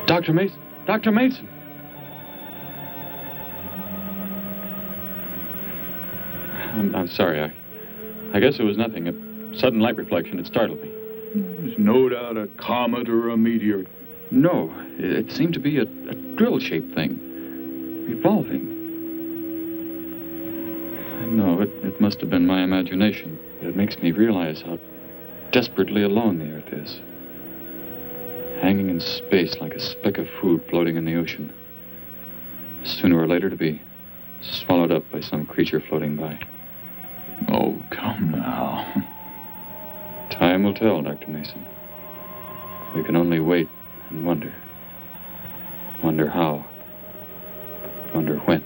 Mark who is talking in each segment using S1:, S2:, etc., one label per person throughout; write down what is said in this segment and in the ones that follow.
S1: Dr. Mason! Dr. Mason! I'm sorry. I guess it was nothing. A sudden light reflection. It startled me.
S2: There's no doubt a comet or a meteor.
S1: No, it seemed to be a drill-shaped thing, revolving. No, it must have been my imagination, but it makes me realize how desperately alone the Earth is. Hanging in space like a speck of food floating in the ocean. Sooner or later to be swallowed up by some creature floating by.
S2: Oh, come now.
S1: Time will tell, Dr. Mason. We can only wait and wonder. Wonder how. Wonder when.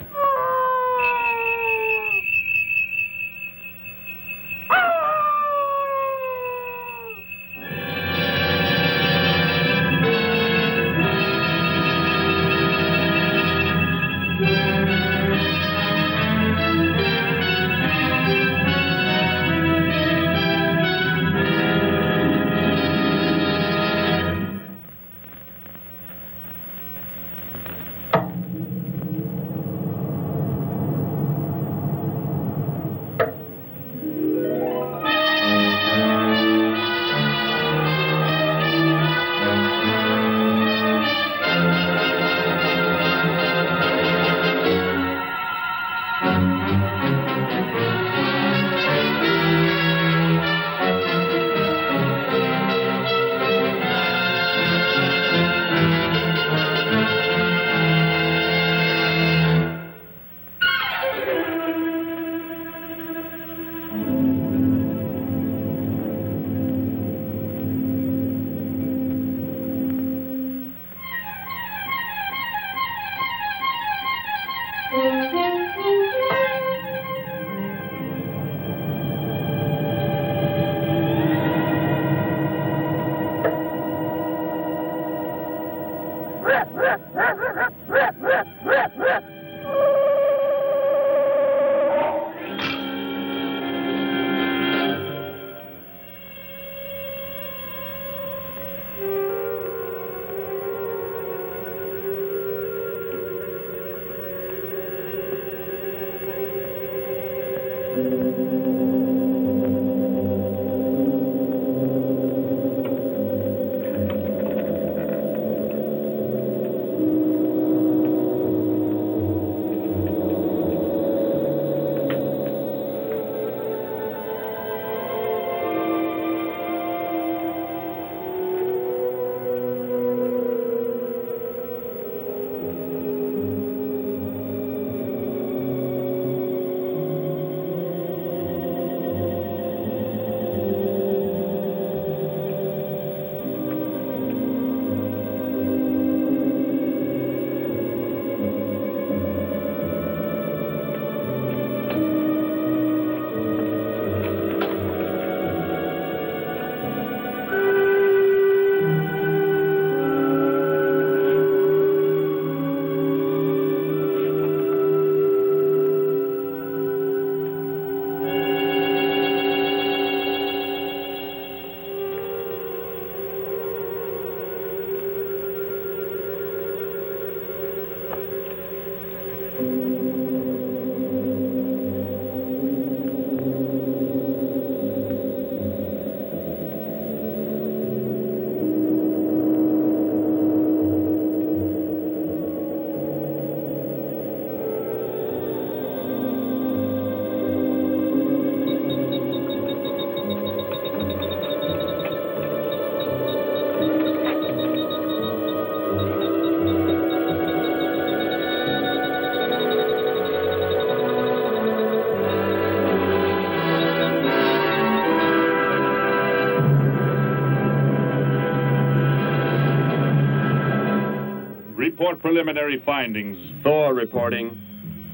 S3: Report preliminary findings.
S4: Thor reporting.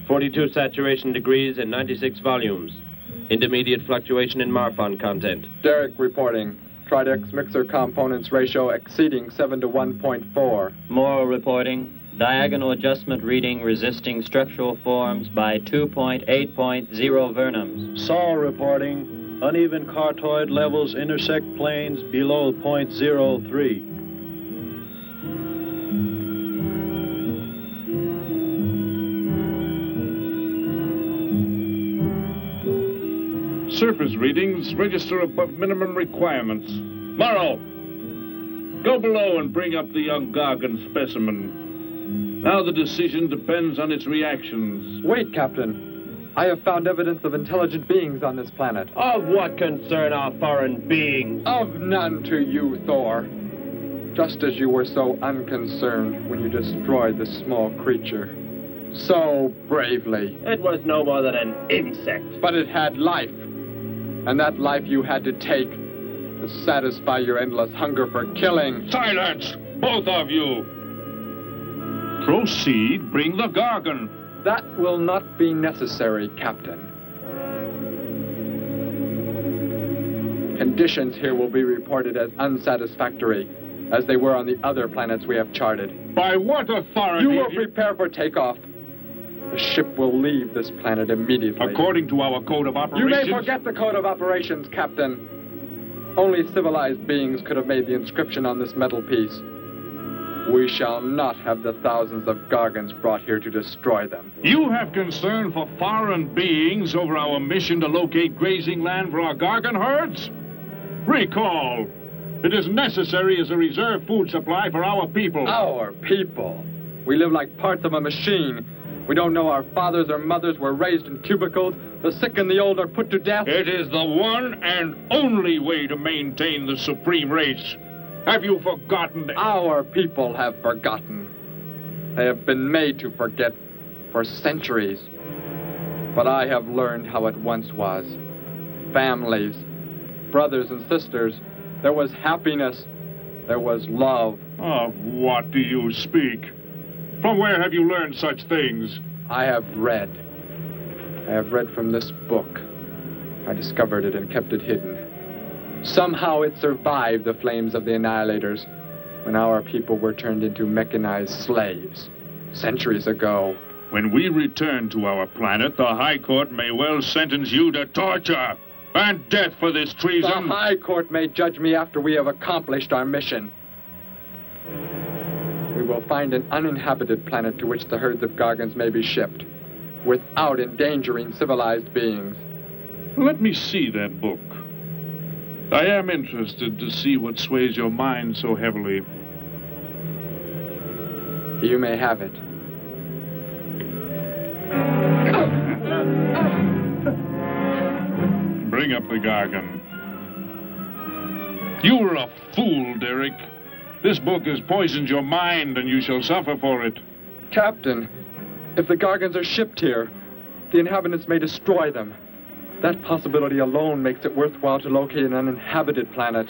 S4: 42 saturation degrees and 96 volumes. Intermediate fluctuation in Marfan content.
S5: Derek reporting. Tridex mixer components ratio exceeding 7 to 1.4.
S6: Morrow reporting. Diagonal adjustment reading resisting structural forms by 2.8.0 vernums.
S7: Saul reporting. Uneven cartoid levels intersect planes below .03.
S2: Surface readings register above minimum requirements. Morrow, go below and bring up the young Gargan specimen. Now the decision depends on its reactions.
S5: Wait, Captain. I have found evidence of intelligent beings on this planet.
S4: Of what concern are foreign beings?
S5: Of none to you, Thor. Just as you were so unconcerned when you destroyed the small creature. So bravely.
S4: It was no more than an insect.
S5: But it had life. And that life you had to take to satisfy your endless hunger for killing.
S2: Silence, both of you! Proceed, bring the Gargan.
S5: That will not be necessary, Captain. Conditions here will be reported as unsatisfactory, as they were on the other planets we have charted.
S2: By what authority?
S5: You will prepare for takeoff. The ship will leave this planet immediately.
S2: According to our code of operations...
S5: You may forget the code of operations, Captain. Only civilized beings could have made the inscription on this metal piece. We shall not have the thousands of Gargans brought here to destroy them.
S2: You have concern for foreign beings over our mission to locate grazing land for our Gargan herds? Recall, it is necessary as a reserve food supply for our people.
S5: Our people? We live like parts of a machine. We don't know our fathers or mothers were raised in cubicles. The sick and the old are put to death.
S2: It is the one and only way to maintain the supreme race. Have you forgotten?
S5: Our people have forgotten. They have been made to forget for centuries. But I have learned how it once was. Families, brothers and sisters. There was happiness. There was love.
S2: Of what do you speak? From where have you learned such things?
S5: I have read. I have read from this book. I discovered it and kept it hidden. Somehow it survived the flames of the Annihilators when our people were turned into mechanized slaves centuries ago.
S2: When we return to our planet, the High Court may well sentence you to torture and death for this treason.
S5: The High Court may judge me after we have accomplished our mission. We will find an uninhabited planet to which the herds of Gargans may be shipped, without endangering civilized beings.
S2: Let me see that book. I am interested to see what sways your mind so heavily.
S5: You may have it.
S2: Bring up the Gargan. You were a fool, Derek. This book has poisoned your mind, and you shall suffer for it.
S5: Captain, if the Gargans are shipped here, the inhabitants may destroy them. That possibility alone makes it worthwhile to locate an uninhabited planet.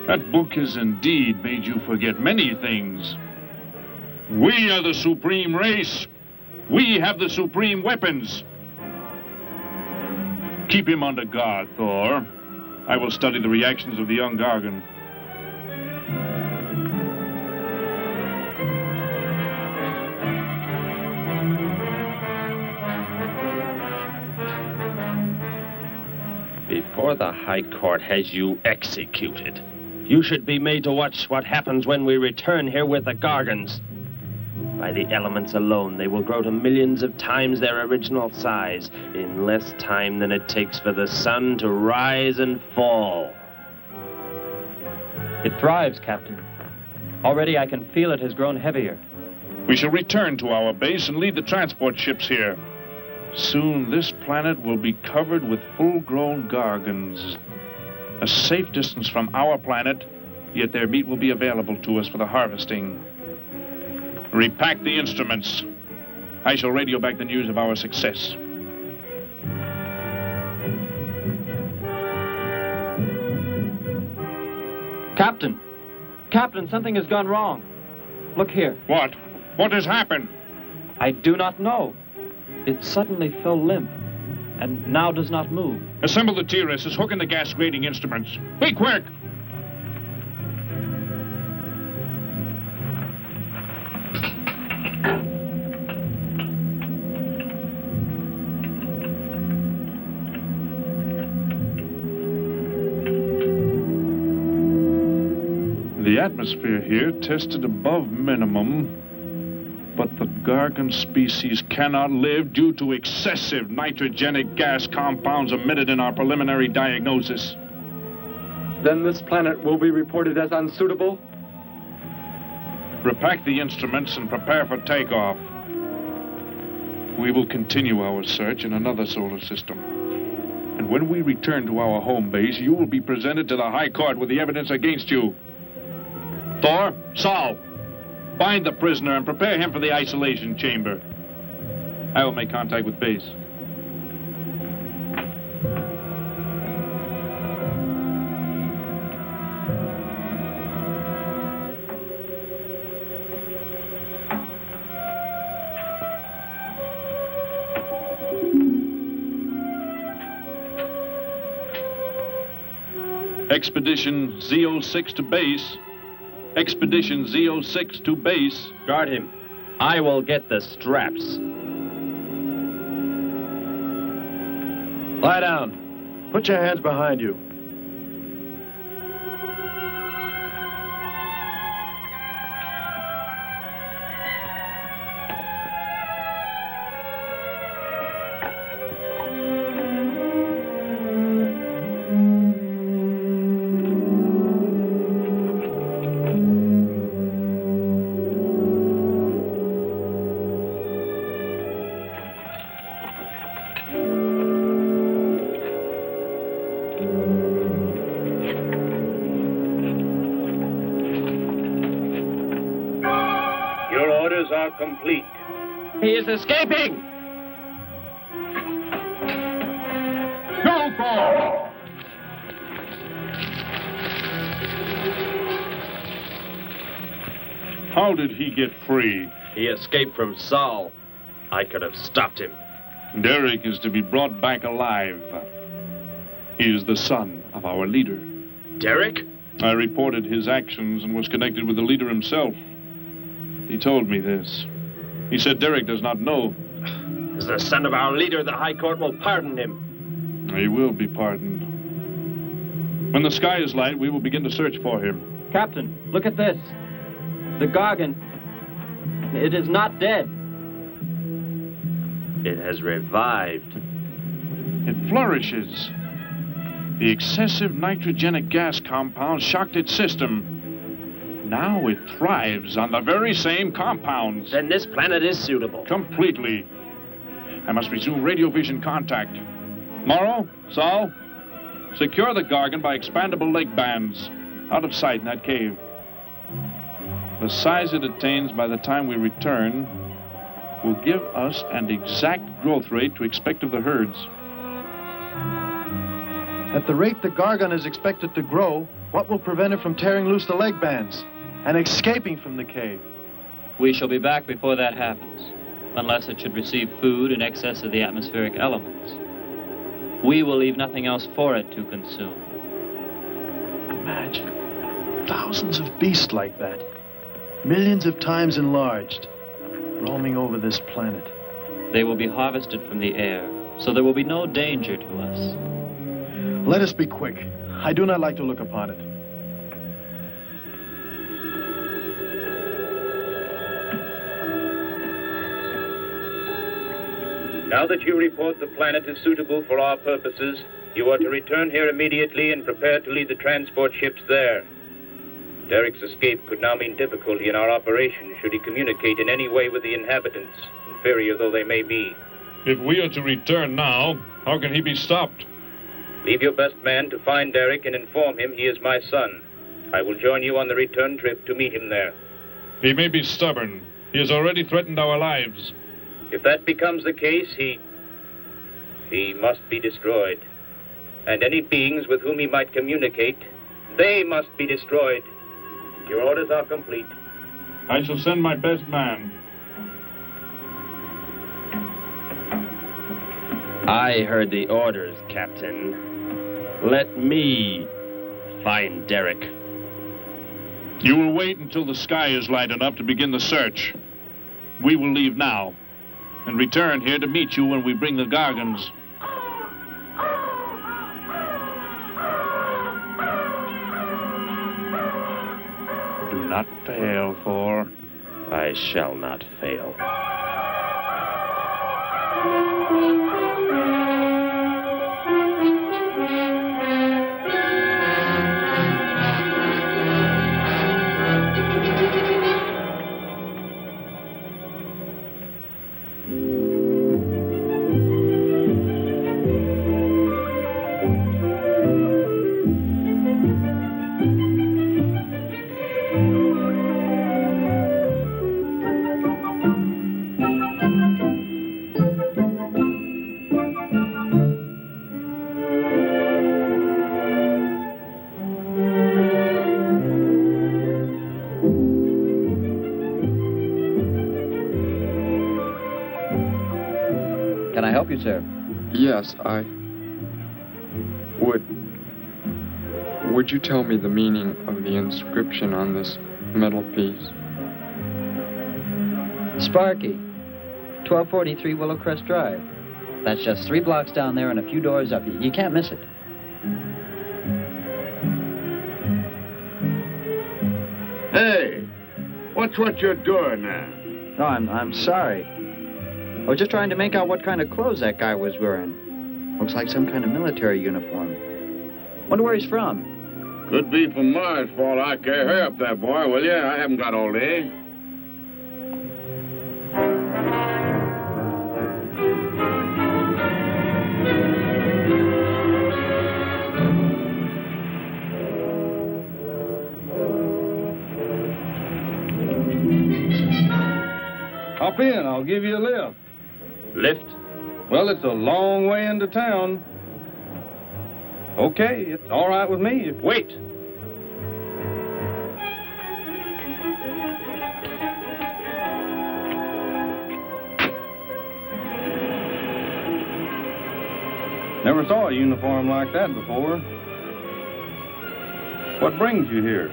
S2: That book has indeed made you forget many things. We are the supreme race. We have the supreme weapons. Keep him under guard, Thor. I will study the reactions of the young Gargan.
S4: Before the High Court has you executed, you should be made to watch what happens when we return here with the Gargans. By the elements alone, they will grow to millions of times their original size in less time than it takes for the sun to rise and fall.
S6: It thrives, Captain. Already I can feel it has grown heavier.
S2: We shall return to our base and lead the transport ships here. Soon this planet will be covered with full-grown Gargans. A safe distance from our planet, yet their meat will be available to us for the harvesting. Repack the instruments. I shall radio back the news of our success.
S6: Captain! Captain, something has gone wrong. Look here.
S2: What? What has happened?
S6: I do not know. It suddenly fell limp, and now does not move.
S2: Assemble the TRSs, hook in the gas grading instruments. Be quick! The atmosphere here tested above minimum. But the Gargan species cannot live due to excessive nitrogenic gas compounds emitted in our preliminary diagnosis.
S5: Then this planet will be reported as unsuitable?
S2: Repack the instruments and prepare for takeoff. We will continue our search in another solar system. And when we return to our home base, you will be presented to the High Court with the evidence against you. Thor, Saul, find the prisoner and prepare him for the isolation chamber. I will make contact with base. Expedition Z06 to base. Expedition Z06 to base.
S4: Guard him. I will get the straps.
S7: Lie down. Put your hands behind you.
S3: Are complete.
S4: He is escaping!
S2: Go for! How did he get free?
S4: He escaped from Saul. I could have stopped him.
S2: Derek is to be brought back alive. He is the son of our leader.
S4: Derek?
S2: I reported his actions and was connected with the leader himself. He told me this. He said Derek does not know.
S4: As the son of our leader, the High Court will pardon him.
S2: He will be pardoned. When the sky is light, we will begin to search for him.
S6: Captain, look at this. The Gargan. It is not dead.
S4: It has revived.
S2: It flourishes. The excessive nitrogenic gas compound shocked its system. Now it thrives on the very same compounds.
S4: Then this planet is suitable.
S2: Completely. I must resume radio vision contact. Morrow, Saul, secure the Gargan by expandable leg bands. Out of sight in that cave. The size it attains by the time we return will give us an exact growth rate to expect of the herds.
S7: At the rate the Gargan is expected to grow, what will prevent it from tearing loose the leg bands and escaping from the cave?
S6: We shall be back before that happens, unless it should receive food in excess of the atmospheric elements. We will leave nothing else for it to consume.
S7: Imagine thousands of beasts like that, millions of times enlarged, roaming over this planet.
S6: They will be harvested from the air, so there will be no danger to us.
S7: Let us be quick. I do not like to look upon it.
S3: Now that you report the planet is suitable for our purposes, you are to return here immediately and prepare to lead the transport ships there. Derek's escape could now mean difficulty in our operation should he communicate in any way with the inhabitants, inferior though they may be.
S2: If we are to return now, how can he be stopped?
S3: Leave your best man to find Derek and inform him he is my son. I will join you on the return trip to meet him there.
S2: He may be stubborn. He has already threatened our lives.
S3: If that becomes the case, he must be destroyed. And any beings with whom he might communicate, they must be destroyed. Your orders are complete.
S2: I shall send my best man.
S4: I heard the orders, Captain. Let me find Derek.
S2: You will wait until the sky is light enough to begin the search. We will leave now and return here to meet you when we bring the Gargans. Do not fail, Thor.
S4: I shall not fail.
S8: Can I help you, sir?
S5: Yes, I would. Would you tell me the meaning of the inscription on this metal piece?
S8: Sparky, 1243 Willowcrest Drive. That's just 3 blocks down there and a few doors up. You can't miss it.
S9: Hey, what's what you're doing there?
S8: No, I'm sorry. I was just trying to make out what kind of clothes that guy was wearing. Looks like some kind of military uniform. Wonder where he's from.
S9: Could be from Mars, for all I care. Hurry up there, boy, will you? I haven't got all day.
S10: Hop in, I'll give you a lift.
S4: Lift?
S10: Well, it's a long way into town. Okay, it's all right with me.
S4: Wait!
S10: Never saw a uniform like that before. What brings you here?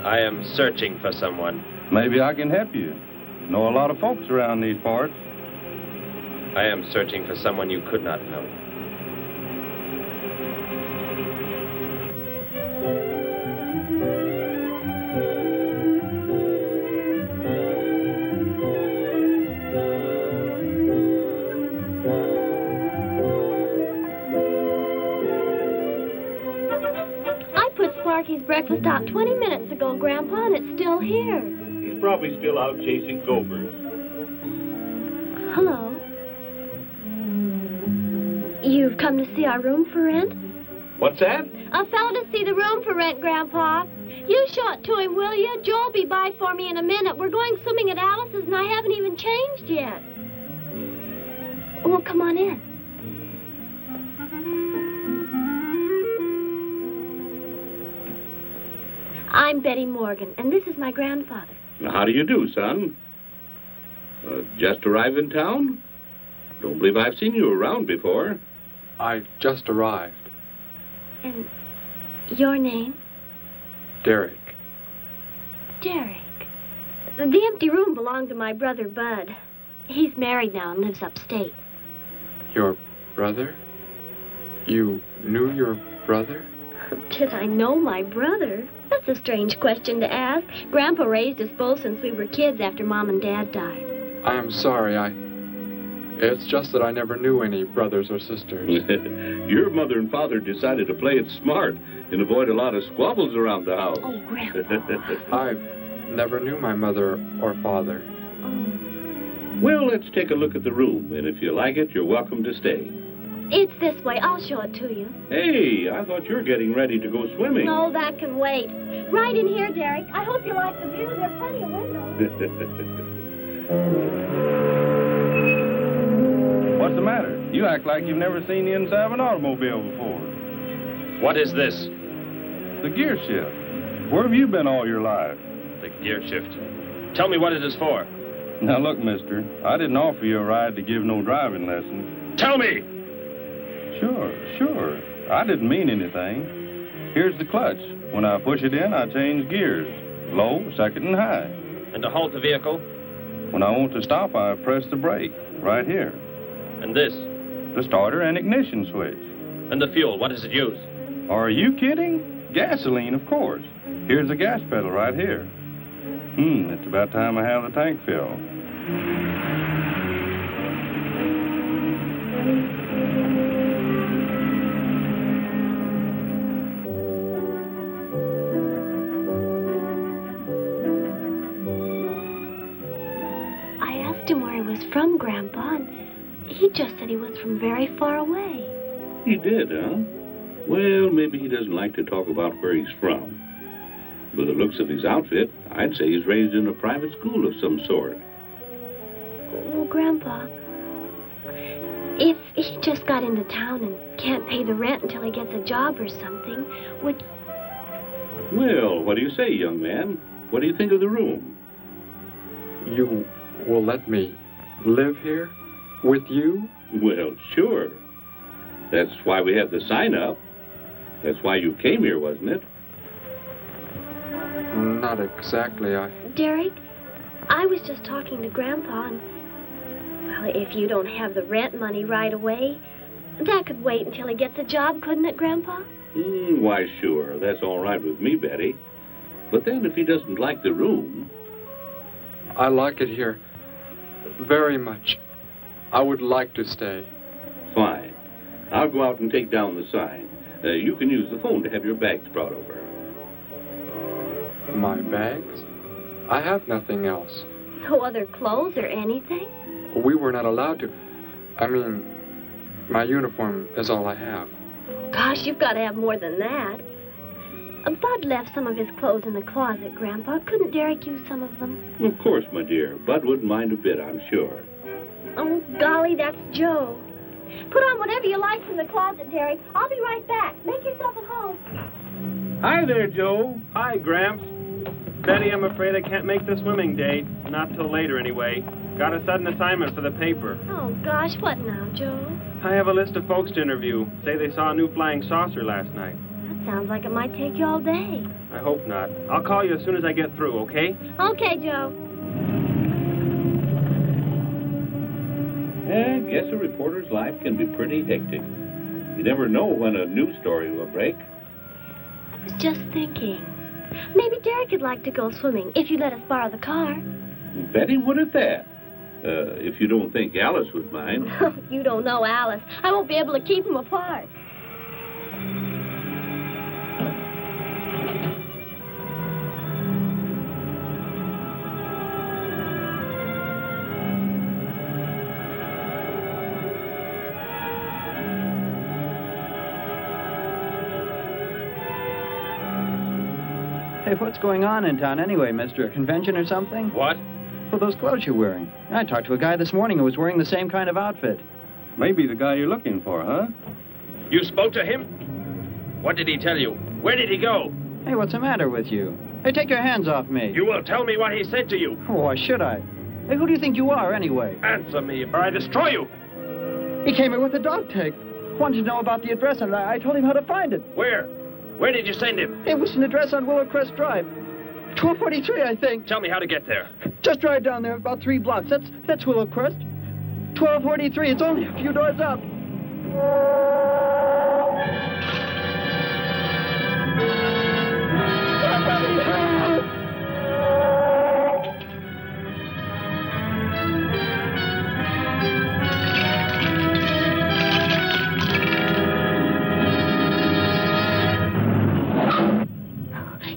S4: I am searching for someone.
S10: Maybe I can help you. Know a lot of folks around these parts.
S4: I am searching for someone you could not know.
S11: I put Sparky's breakfast out 20 minutes ago, Grandpa, and it's still here.
S3: He's probably still out chasing gophers.
S11: Hello. You've come to see our room for rent?
S3: What's that?
S11: A fellow to see the room for rent, Grandpa. You show it to him, will you? Joe'll be by for me in a minute. We're going swimming at Alice's, and I haven't even changed yet. Well, come on in. I'm Betty Morgan, and this is my grandfather.
S9: How do you do, son? Just arrived in town? Don't believe I've seen you around before.
S5: I just arrived.
S11: And your name?
S5: Derek.
S11: Derek. The empty room belonged to my brother, Bud. He's married now and lives upstate.
S5: Your brother? You knew your brother?
S11: Did I know my brother? That's a strange question to ask. Grandpa raised us both since we were kids after Mom and Dad died.
S5: I am sorry, It's just that I never knew any brothers or sisters.
S9: Your mother and father decided to play it smart and avoid a lot of squabbles around the house.
S11: Oh, Grandpa.
S5: I never knew my mother or father.
S9: Well, let's take a look at the room, and if you like it, you're welcome to stay.
S11: It's this way. I'll show it to you.
S9: Hey, I thought you were getting ready to go swimming.
S11: No, that can wait. Right in here, Derek. I hope you like the view. There are plenty of windows.
S10: What's the matter? You act like you've never seen the inside of an automobile before.
S4: What is this?
S10: The gear shift. Where have you been all your life?
S4: The gear shift. Tell me what it is for.
S10: Now look, mister, I didn't offer you a ride to give no driving lesson.
S4: Tell me!
S10: Sure. I didn't mean anything. Here's the clutch. When I push it in, I change gears. Low, second, and high.
S4: And to halt the vehicle?
S10: When I want to stop, I press the brake, right here.
S4: And this?
S10: The starter and ignition switch.
S4: And the fuel, what does it use?
S10: Are you kidding? Gasoline, of course. Here's the gas pedal right here. It's about time I have the tank filled.
S11: I asked him where he was from, Grandpa, and he just said he was from very far away.
S9: He did, huh? Well, maybe he doesn't like to talk about where he's from. By the looks of his outfit, I'd say he's raised in a private school of some sort.
S11: Well, Grandpa, if he just got into town and can't pay the rent until he gets a job or something, would...
S9: Well, what do you say, young man? What do you think of the room?
S5: You will let me live here with you?
S9: Well, sure. That's why we had the sign up. That's why you came here, wasn't it?
S5: Not exactly.
S11: Derek, I was just talking to Grandpa, and... Well, if you don't have the rent money right away, that could wait until he gets a job, couldn't it, Grandpa?
S9: Why, sure. That's all right with me, Betty. But then if he doesn't like the room...
S5: I like it here very much. I would like to stay.
S9: Fine. I'll go out and take down the sign. You can use the phone to have your bags brought over.
S5: My bags? I have nothing else.
S11: No other clothes or anything?
S5: We were not allowed to. I mean, my uniform is all I have.
S11: Gosh, you've got to have more than that. Bud left some of his clothes in the closet, Grandpa. Couldn't Derek use some of them?
S9: Of course, my dear. Bud wouldn't mind a bit, I'm sure.
S11: Oh, golly, that's Joe. Put on whatever you like from the closet, Derek. I'll be right back. Make yourself at home.
S12: Hi there, Joe. Hi, Gramps. Betty, I'm afraid I can't make the swimming date. Not till later, anyway. Got a sudden assignment for the paper.
S11: Oh, gosh, what now, Joe?
S12: I have a list of folks to interview. Say they saw a new flying saucer last night.
S11: That sounds like it might take you all day.
S12: I hope not. I'll call you as soon as I get through, okay?
S11: Okay, Joe.
S9: I guess a reporter's life can be pretty hectic. You never know when a news story will break.
S11: I was just thinking. Maybe Derek would like to go swimming if you let us borrow the car.
S9: Betty would at that. If you don't think Alice would mind.
S11: You don't know Alice. I won't be able to keep them apart.
S8: Hey, what's going on in town anyway, mister? A convention or something?
S4: What?
S8: For those clothes you're wearing. I talked to a guy this morning who was wearing the same kind of outfit.
S10: Maybe the guy you're looking for, huh?
S4: You spoke to him? What did he tell you? Where did he go?
S8: Hey, what's the matter with you? Hey, take your hands off me.
S4: You will tell me what he said to you.
S8: Oh, why should I? Hey, who do you think you are, anyway?
S4: Answer me, or I destroy you.
S8: He came here with a dog tag. Wanted to know about the address, and I told him how to find it.
S4: Where? Where did you send him?
S8: It was an address on Willow Crest Drive. 1243, I think.
S4: Tell me how to get there.
S8: Just drive down there about 3 blocks. That's Willow Crest. 1243. It's only a few doors up.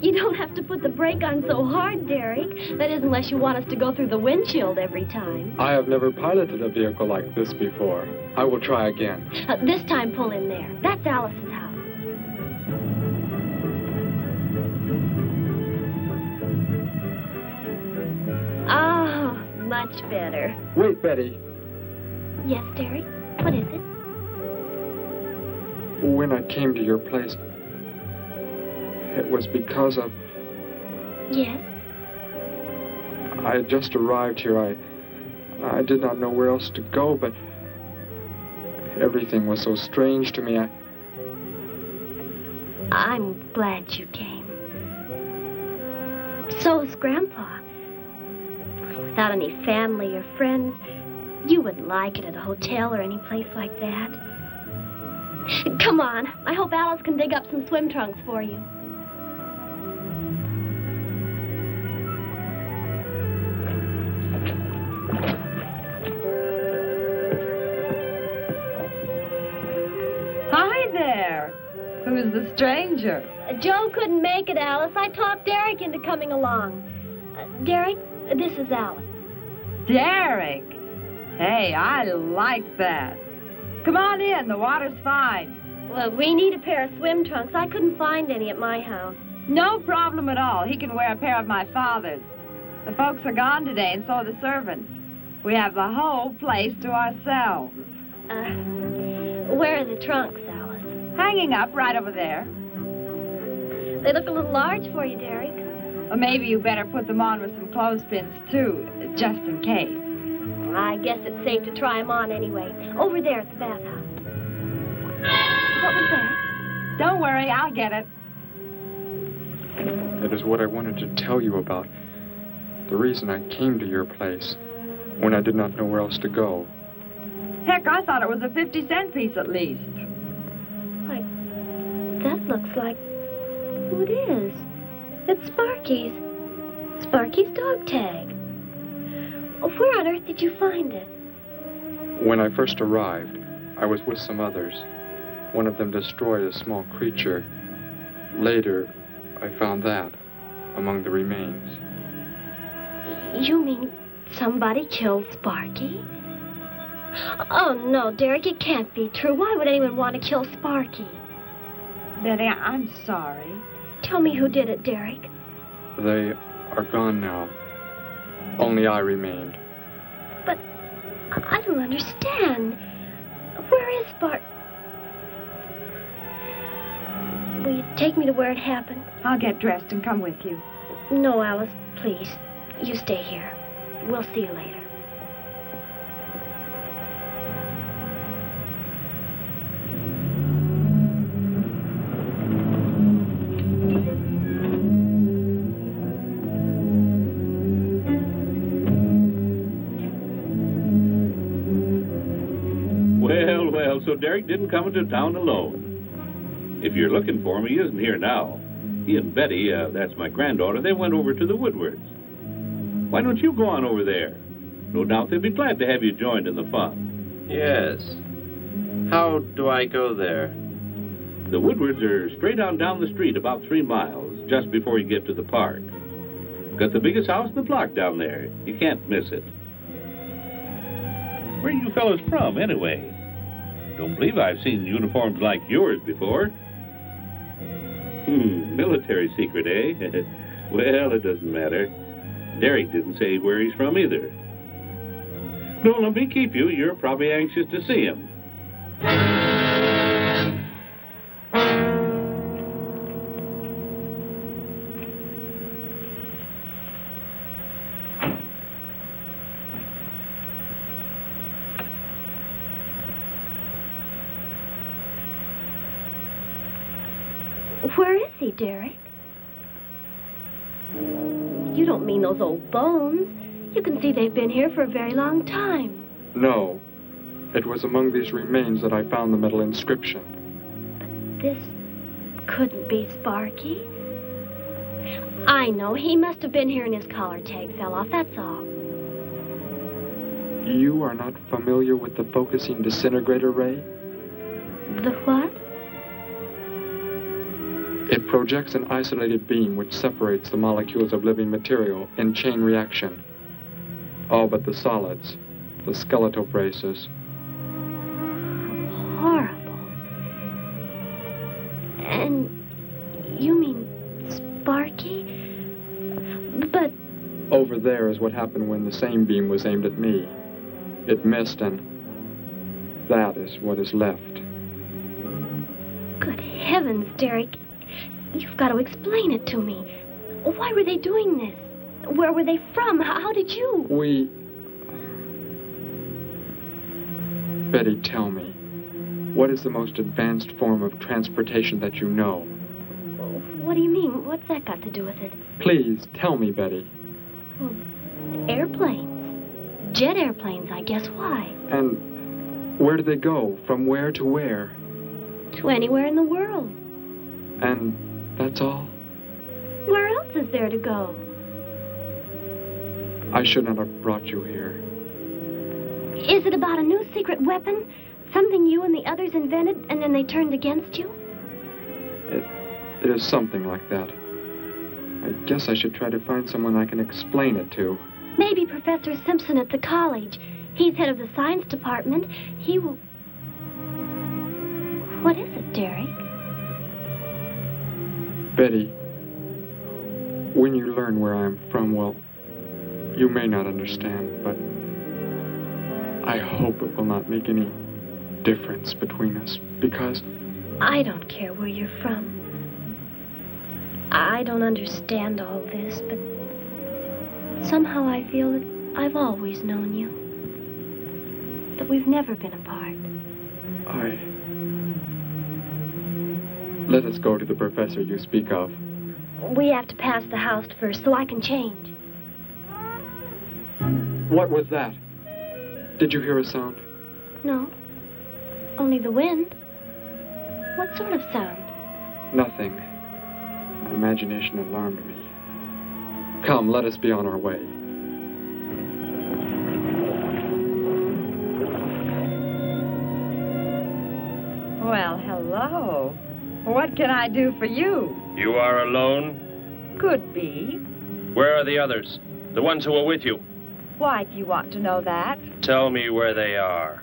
S11: You don't have to put the brake on so hard, Derek. That is, unless you want us to go through the windshield every time.
S5: I have never piloted a vehicle like this before. I will try again.
S11: This time, pull in there. That's Alice's house. Oh, much better.
S5: Wait, Betty.
S11: Yes, Derek? What is it?
S5: When I came to your place, it was because of...
S11: Yes?
S5: I had just arrived here. I did not know where else to go, but everything was so strange to me.
S11: I'm glad you came. So is Grandpa. Without any family or friends, you wouldn't like it at a hotel or any place like that. Come on. I hope Alice can dig up some swim trunks for you.
S13: Who's the stranger?
S11: Joe couldn't make it, Alice. I talked Derek into coming along. Derek, this is Alice.
S13: Derek? Hey, I like that. Come on in, the water's fine.
S11: Well, we need a pair of swim trunks. I couldn't find any at my house.
S13: No problem at all. He can wear a pair of my father's. The folks are gone today, and so are the servants. We have the whole place to ourselves.
S11: Where are the trunks, Alice?
S13: Hanging up right over there.
S11: They look a little large for you, Derek.
S13: Well, maybe you better put them on with some clothespins, too, just in case.
S11: I guess it's safe to try them on anyway. Over there at the bathhouse. What was that?
S13: Don't worry, I'll get it.
S5: It is what I wanted to tell you about. The reason I came to your place when I did not know where else to go.
S13: Heck, I thought it was a 50-cent piece at least.
S11: Why, that looks like... Who it is? It's Sparky's. Sparky's dog tag. Where on earth did you find it?
S5: When I first arrived, I was with some others. One of them destroyed a small creature. Later, I found that among the remains.
S11: You mean somebody killed Sparky? Oh, no, Derek, it can't be true. Why would anyone want to kill Sparky?
S13: Betty, I'm sorry.
S11: Tell me who did it, Derek.
S5: They are gone now. Only I remained.
S11: But I don't understand. Where is Sparky? Will you take me to where it happened?
S13: I'll get dressed and come with you.
S11: No, Alice, please. You stay here. We'll see you later.
S9: Well, so Derek didn't come into town alone. If you're looking for him, he isn't here now. He and Betty, that's my granddaughter, they went over to the Woodwards. Why don't you go on over there? No doubt they'd be glad to have you joined in the fun.
S14: Yes. How do I go there?
S9: The Woodwards are straight on down the street about 3 miles, just before you get to the park. Got the biggest house in the block down there. You can't miss it. Where are you fellas from, anyway? Don't believe I've seen uniforms like yours before. Military secret, eh? Well, it doesn't matter. Derek didn't say where he's from either. Don't let me keep you. You're probably anxious to see him.
S11: Where is he, Derek? You don't mean those old bones. You can see they've been here for a very long time.
S5: No. It was among these remains that I found the metal inscription.
S11: But this couldn't be Sparky. I know. He must have been here and his collar tag fell off, that's all.
S5: You are not familiar with the focusing disintegrator ray?
S11: The what?
S5: It projects an isolated beam which separates the molecules of living material in chain reaction. All but the solids, the skeletal braces.
S11: Horrible. And you mean Sparky? But...
S5: Over there is what happened when the same beam was aimed at me. It missed, and that is what is left.
S11: Good heavens, Derek. You've got to explain it to me. Why were they doing this? Where were they from? How did you?
S5: Betty, tell me, what is the most advanced form of transportation that you know?
S11: What do you mean? What's that got to do with it?
S5: Please, tell me, Betty.
S11: Well, airplanes. Jet airplanes, I guess. Why?
S5: And where do they go? From where to where?
S11: To anywhere in the world.
S5: And that's all?
S11: Where else is there to go?
S5: I should not have brought you here.
S11: Is it about a new secret weapon? Something you and the others invented and then they turned against you?
S5: It is something like that. I guess I should try to find someone I can explain it to.
S11: Maybe Professor Simpson at the college. He's head of the science department. He will... What is it, Derek?
S5: Betty, when you learn where I'm from, well, you may not understand, but I hope it will not make any difference between us, because...
S11: I don't care where you're from. I don't understand all this, but somehow I feel that I've always known you. That we've never been apart.
S5: Let us go to the professor you speak of.
S11: We have to pass the house first so I can change.
S5: What was that? Did you hear a sound?
S11: No. Only the wind. What sort of sound?
S5: Nothing. My imagination alarmed me. Come, let us be on our way.
S13: Well, hello. What can I do for you?
S4: You are alone?
S13: Could be.
S4: Where are the others? The ones who were with you?
S13: Why do you want to know that?
S4: Tell me where they are.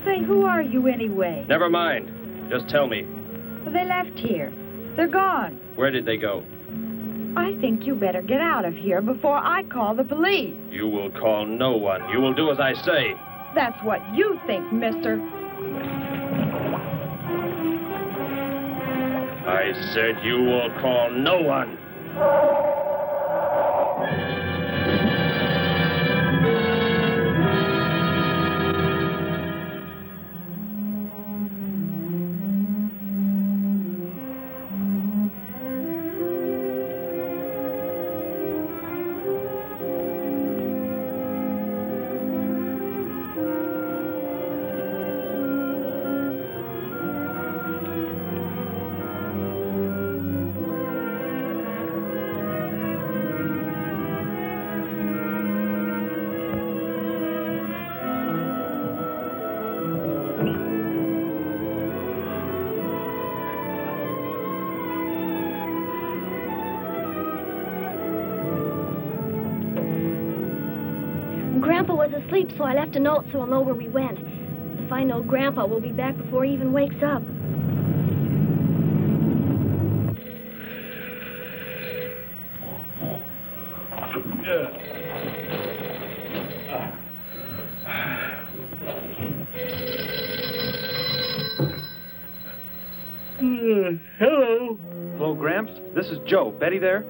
S13: Say, who are you anyway?
S4: Never mind. Just tell me.
S13: Well, they left here. They're gone.
S4: Where did they go?
S13: I think you better get out of here before I call the police.
S4: You will call no one. You will do as I say.
S13: That's what you think, mister.
S4: I said you will call no one.
S11: Grandpa was asleep, so I left a note so I'll know where we went. If I know Grandpa, we'll be back before he even wakes up.
S15: Hello.
S12: Hello, Gramps. This is Joe. Betty there?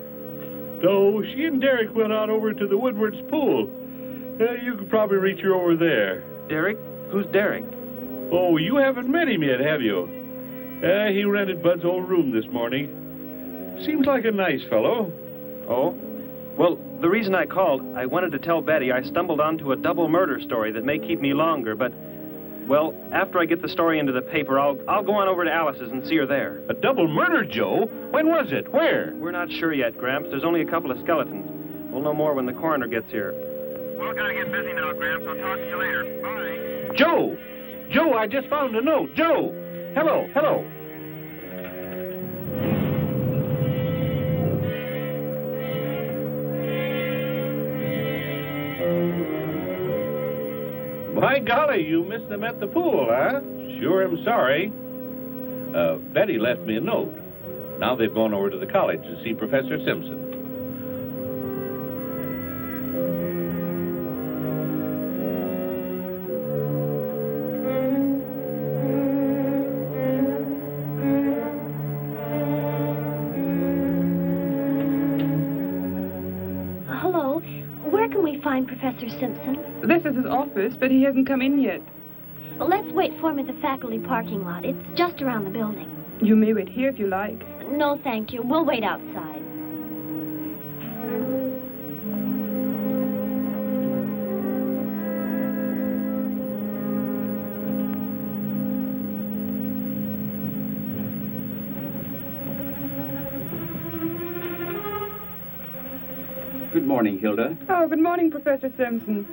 S15: No, she and Derek went out over to the Woodward's pool. You could probably reach her over there.
S12: Derek? Who's Derek?
S15: Oh, you haven't met him yet, have you? He rented Bud's old room this morning. Seems like a nice fellow.
S12: Oh? Well, the reason I called, I wanted to tell Betty I stumbled onto a double murder story that may keep me longer, but, well, after I get the story into the paper, I'll go on over to Alice's and see her there.
S15: A double murder, Joe? When was it? Where?
S12: We're not sure yet, Gramps. There's only a couple of skeletons. We'll know more when the coroner gets here.
S16: Well, gotta get busy now, Gramps. I'll talk to you later. Bye.
S15: Joe! Joe, I just found a note. Joe! Hello, hello. By golly, you missed them at the pool, huh? Sure am sorry. Betty left me a note. Now they've gone over to the college to see Professor Simpson.
S11: Hello. Where can we find Professor Simpson?
S17: This is his office, but he hasn't come in yet.
S11: Well, let's wait for him at the faculty parking lot. It's just around the building.
S17: You may wait here if you like.
S11: No, thank you. We'll wait outside.
S18: Good morning, Hilda.
S17: Oh, good morning, Professor Simpson.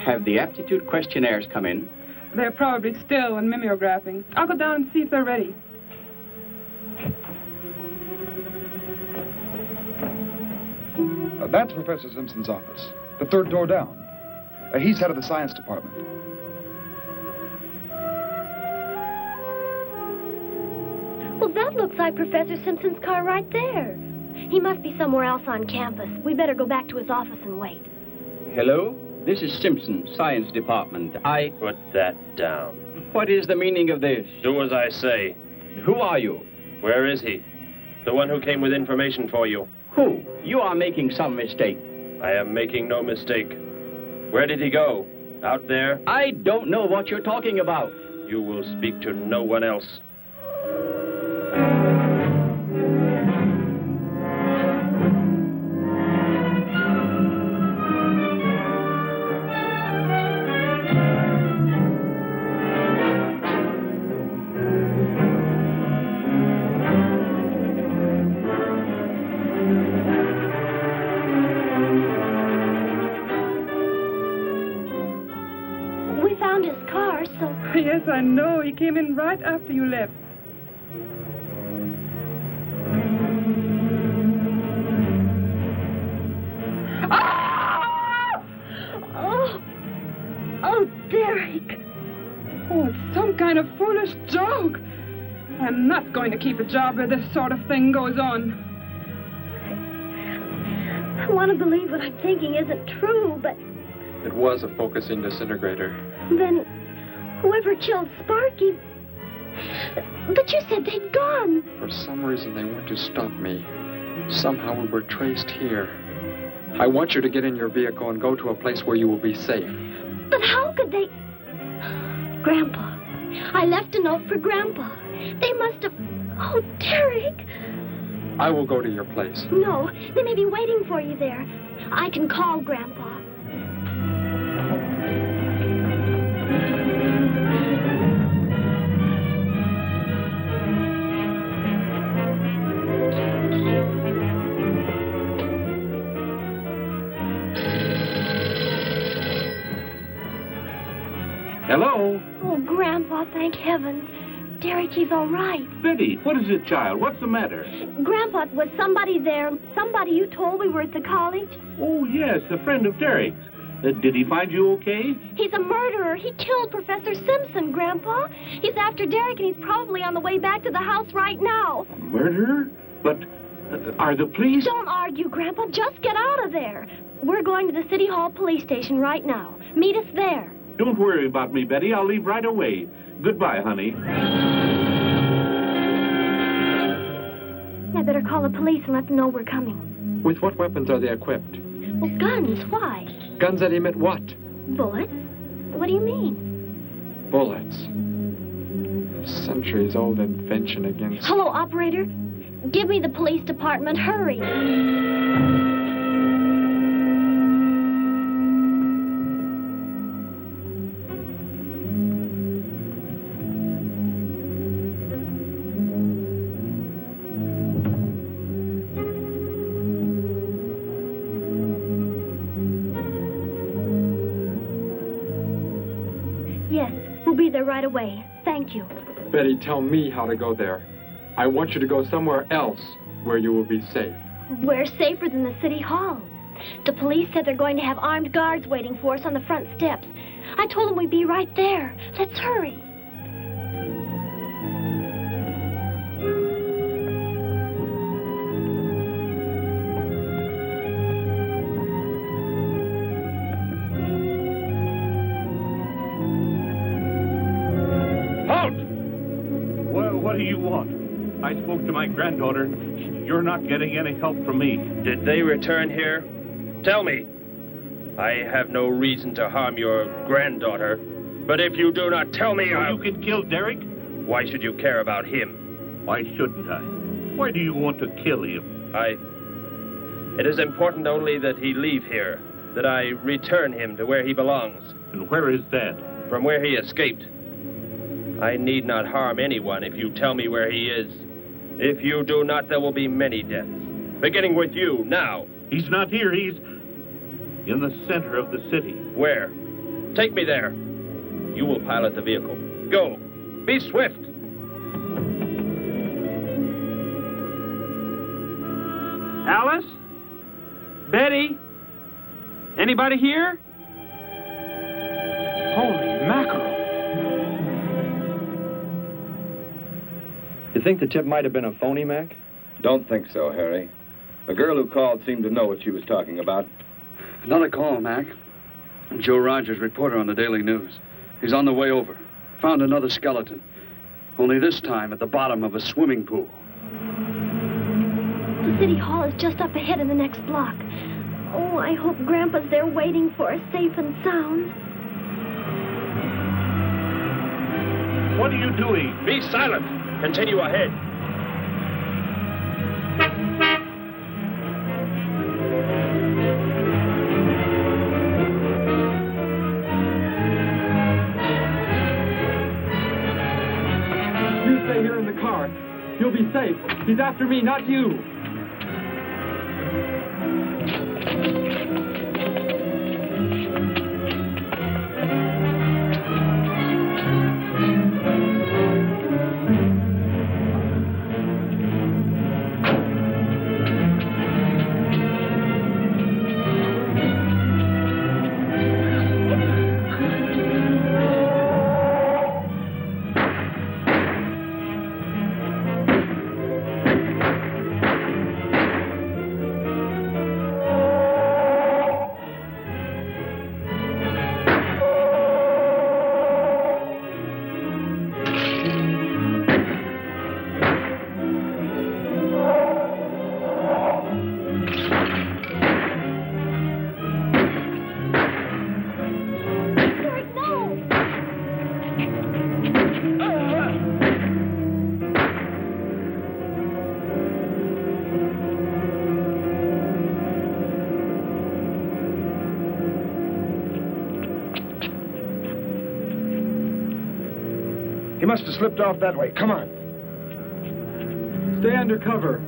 S18: Have the aptitude questionnaires come in?
S17: They're probably still in mimeographing. I'll go down and see if they're ready.
S19: That's Professor Simpson's office. The third door down. He's head of the science department.
S11: Well, that looks like Professor Simpson's car right there. He must be somewhere else on campus. We better go back to his office and wait.
S18: Hello? This is Simpson, science department.
S4: Put that down.
S18: What is the meaning of this?
S4: Do as I say.
S18: Who are you?
S4: Where is he? The one who came with information for you.
S18: Who? You are making some mistake.
S4: I am making no mistake. Where did he go? Out there?
S18: I don't know what you're talking about.
S4: You will speak to no one else.
S17: Yes, I know. He came in right after you left.
S11: Ah! Oh, Derek.
S17: Oh, it's some kind of foolish joke. I'm not going to keep a job where this sort of thing goes on.
S11: I want to believe what I'm thinking isn't true, but...
S5: It was a focusing disintegrator.
S11: Then whoever killed Sparky... But you said they'd gone.
S5: For some reason, they want to stop me. Somehow we were traced here. I want you to get in your vehicle and go to a place where you will be safe.
S11: But how could they... Grandpa. I left a note for Grandpa. They must have... Oh, Derek.
S5: I will go to your place.
S11: No, they may be waiting for you there. I can call Grandpa.
S15: Hello?
S11: Oh, Grandpa, thank heavens. Derek, he's all right.
S15: Betty, what is it, child? What's the matter?
S11: Grandpa, was somebody there? Somebody you told we were at the college?
S15: Oh, yes, a friend of Derek's. Did he find you okay?
S11: He's a murderer. He killed Professor Simpson, Grandpa. He's after Derek, and he's probably on the way back to the house right now.
S15: A murderer? But are the police...
S11: Don't argue, Grandpa. Just get out of there. We're going to the City Hall police station right now. Meet us there.
S15: Don't worry about me, Betty. I'll leave right away. Goodbye, honey.
S11: I better call the police and let them know we're coming.
S5: With what weapons are they equipped?
S11: Well, guns. Why?
S5: Guns that emit what?
S11: Bullets? What do you mean?
S5: Bullets. A centuries-old invention against...
S11: Hello, operator. Give me the police department. Hurry. Be there right away. Thank you.
S5: Betty, tell me how to go there. I want you to go somewhere else where you will be safe.
S11: We're safer than the City Hall. The police said they're going to have armed guards waiting for us on the front steps. I told them we'd be right there. Let's hurry.
S15: What do you want? I spoke to my granddaughter. You're not getting any help from me.
S4: Did they return here? Tell me. I have no reason to harm your granddaughter, but if you do not tell me,
S15: You can kill Derek?
S4: Why should you care about him?
S15: Why shouldn't I? Why do you want to kill him?
S4: It is important only that he leave here, that I return him to where he belongs.
S15: And where is that?
S4: From where he escaped. I need not harm anyone if you tell me where he is. If you do not, there will be many deaths. Beginning with you, now.
S15: He's not here. He's in the center of the city.
S4: Where? Take me there. You will pilot the vehicle. Go. Be swift.
S12: Alice? Betty? Anybody here? Holy mackerel.
S10: You think the tip might have been a phony, Mac?
S20: Don't think so, Harry. The girl who called seemed to know what she was talking about.
S21: Another call, Mac. Joe Rogers, reporter on the Daily News. He's on the way over. Found another skeleton. Only this time at the bottom of a swimming pool.
S11: The city hall is just up ahead in the next block. Oh, I hope Grandpa's there waiting for us safe and sound.
S4: What are you doing? Be silent. Continue ahead.
S5: You stay here in the car. You'll be safe. He's after me, not you.
S19: He must have slipped off that way. Come on.
S5: Stay under cover.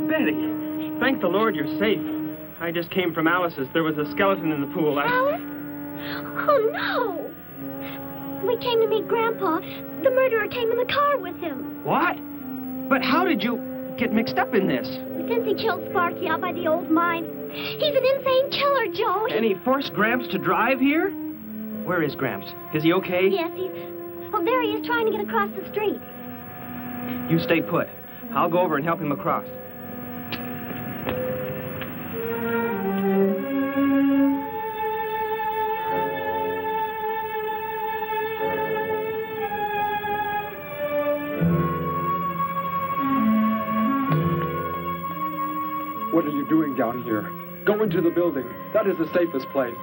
S12: Betty, thank the Lord you're safe. I just came from Alice's. There was a skeleton in the pool.
S11: Alice? Oh, no. We came to meet Grandpa. The murderer came in the car with him.
S12: What? But how did you get mixed up in this?
S11: Since he killed Sparky out by the old mine. He's an insane killer, Joe.
S12: And he forced Gramps to drive here? Where is Gramps? Is he okay?
S11: Yes, he's... Oh, there he is trying to get across the street.
S12: You stay put. I'll go over and help him across.
S5: What are you doing down here? Go into the building. That is the safest place.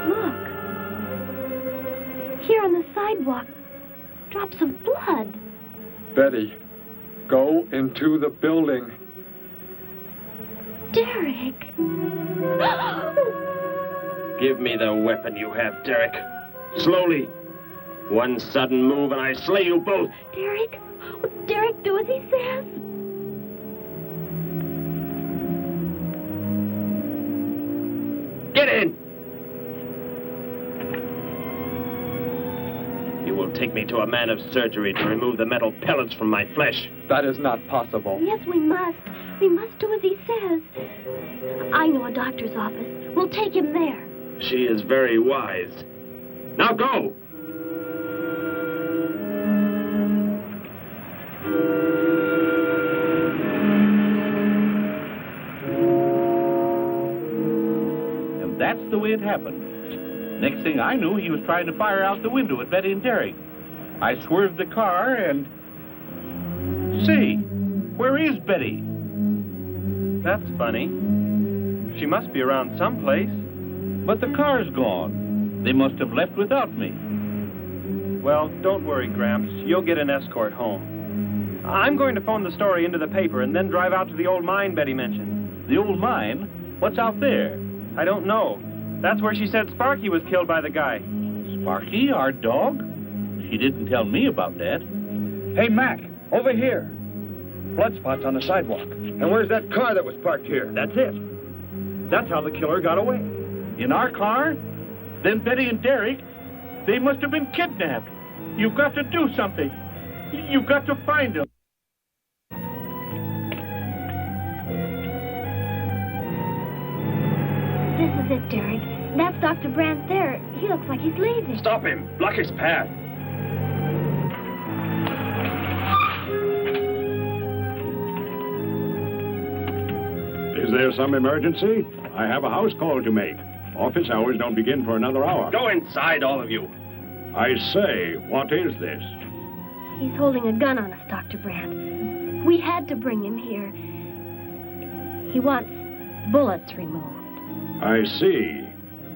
S11: Look. Here on the sidewalk. Drops of blood.
S5: Betty, go into the building.
S11: Derek.
S4: Give me the weapon you have, Derek. Slowly. One sudden move and I slay you both.
S11: Derek? Will Derek do as he says?
S4: Get in! You will take me to a man of surgery to remove the metal pellets from my flesh.
S5: That is not possible.
S11: Yes, we must. We must do as he says. I know a doctor's office. We'll take him there.
S4: She is very wise. Now go!
S15: And that's the way it happened. Next thing I knew, he was trying to fire out the window at Betty and Derek. I swerved the car and... Say, where is Betty?
S12: That's funny. She must be around someplace.
S15: But the car's gone. They must have left without me.
S12: Well, don't worry, Gramps. You'll get an escort home. I'm going to phone the story into the paper and then drive out to the old mine Betty mentioned.
S15: The old mine? What's out there?
S12: I don't know. That's where she said Sparky was killed by the guy.
S15: Sparky, our dog? She didn't tell me about that.
S19: Hey, Mac, over here.
S12: Blood spots on the sidewalk.
S20: And where's that car that was parked here?
S12: That's it. That's how the killer got away.
S9: In our car? Then Betty and Derek, they must have been kidnapped. You've got to do something. You've got to find them.
S11: This is it, Derek. That's Dr. Brandt there. He looks like he's leaving.
S4: Stop him. Block his path.
S1: Is there some emergency? I have a house call to make. Office hours don't begin for another hour.
S4: Go inside, all of you.
S1: I say, what is this?
S11: He's holding a gun on us, Dr. Brandt. We had to bring him here. He wants bullets removed.
S1: I see.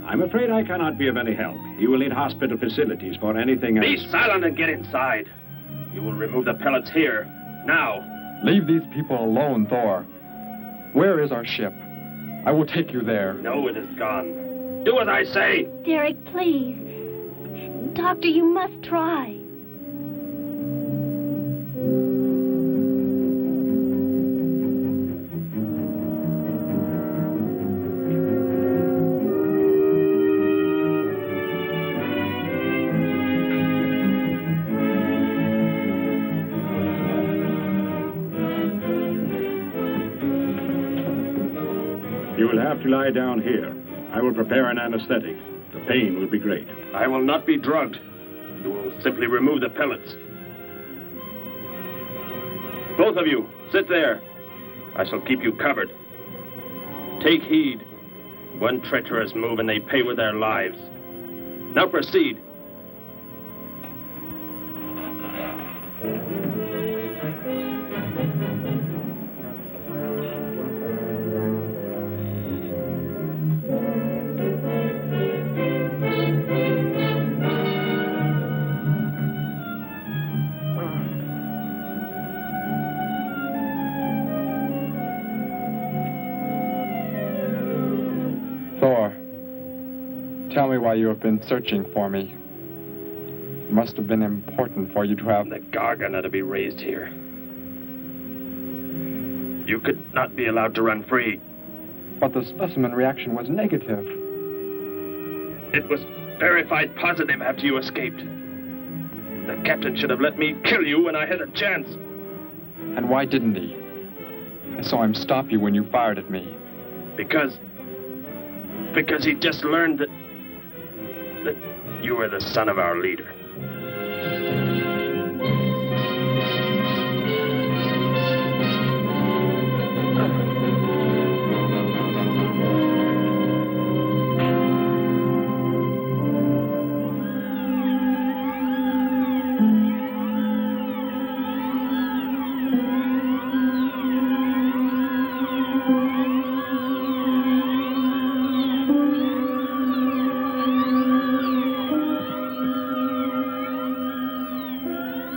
S1: I'm afraid I cannot be of any help. You will need hospital facilities for anything else.
S4: Be silent and get inside. You will remove the pellets here, now.
S5: Leave these people alone, Thor. Where is our ship? I will take you there.
S4: No, it is gone. Do as I say.
S11: Derek, please. Doctor, you must try.
S1: You will have to lie down here. I will prepare an anesthetic. The pain will be great.
S4: I will not be drugged. You will simply remove the pellets. Both of you, sit there. I shall keep you covered. Take heed. One treacherous move and they pay with their lives. Now proceed.
S5: Tell me why you have been searching for me. It must have been important for you to have...
S4: The Gargant are to be raised here. You could not be allowed to run free.
S5: But the specimen reaction was negative.
S4: It was verified positive after you escaped. The captain should have let me kill you when I had a chance.
S5: And why didn't he? I saw him stop you when you fired at me.
S4: Because he just learned that you were the son of our leader.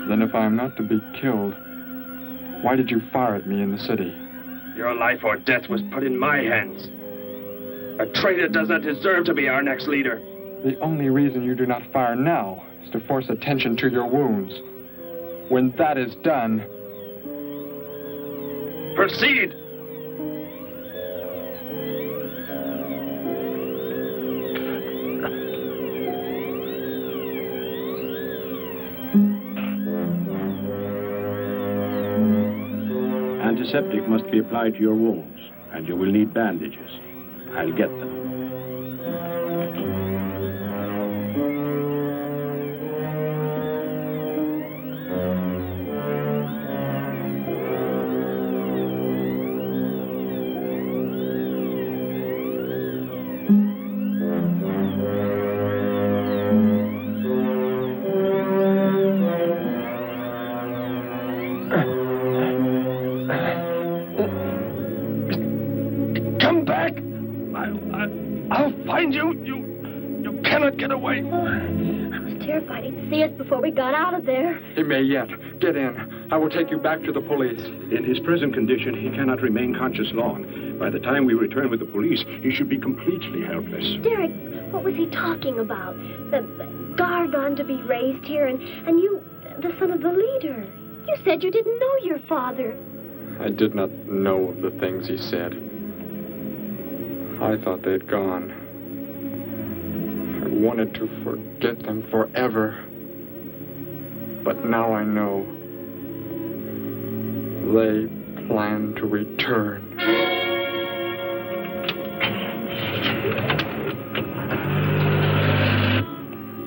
S5: Then if I am not to be killed, why did you fire at me in the city?
S4: Your life or death was put in my hands. A traitor does not deserve to be our next leader.
S5: The only reason you do not fire now is to force attention to your wounds. When that is done...
S4: Proceed!
S1: Antiseptic must be applied to your wounds, and you will need bandages. I'll get them.
S11: See us before we got out of there.
S5: He may yet. Get in. I will take you back to the police.
S1: In his present condition, he cannot remain conscious long. By the time we return with the police, he should be completely helpless.
S11: Derek, what was he talking about? The Gargant to be raised here, and you, the son of the leader. You said you didn't know your father.
S5: I did not know of the things he said. I thought they'd gone. I wanted to forget them forever. But now I know. They plan to return.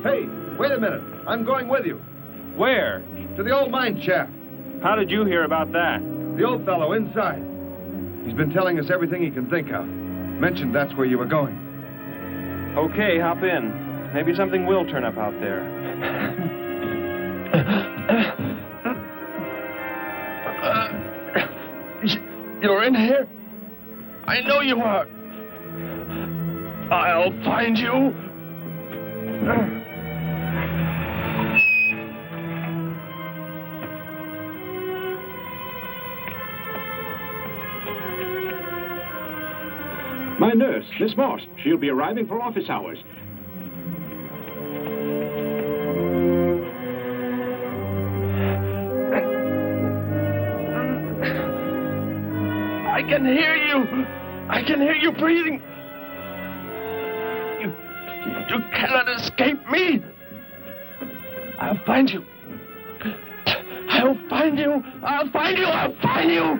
S20: Hey, wait a minute. I'm going with you.
S12: Where?
S20: To the old mine shaft.
S12: How did you hear about that?
S20: The old fellow inside. He's been telling us everything he can think of. Mentioned that's where you were going.
S12: Okay, hop in. Maybe something will turn up out there.
S4: You're in here? I know you are. I'll find you.
S1: My nurse, Miss Moss. She'll be arriving for office hours.
S4: I can hear you. I can hear you breathing. You cannot escape me. I'll find you. I'll find you. I'll find you. I'll find you.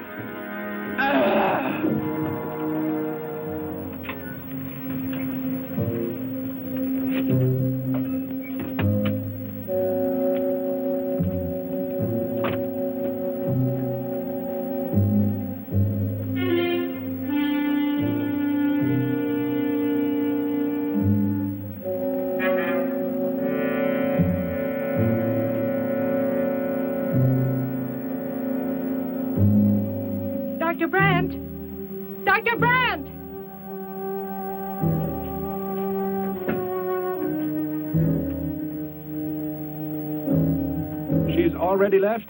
S6: Dr. Brandt! Dr. Brandt!
S1: She's already left?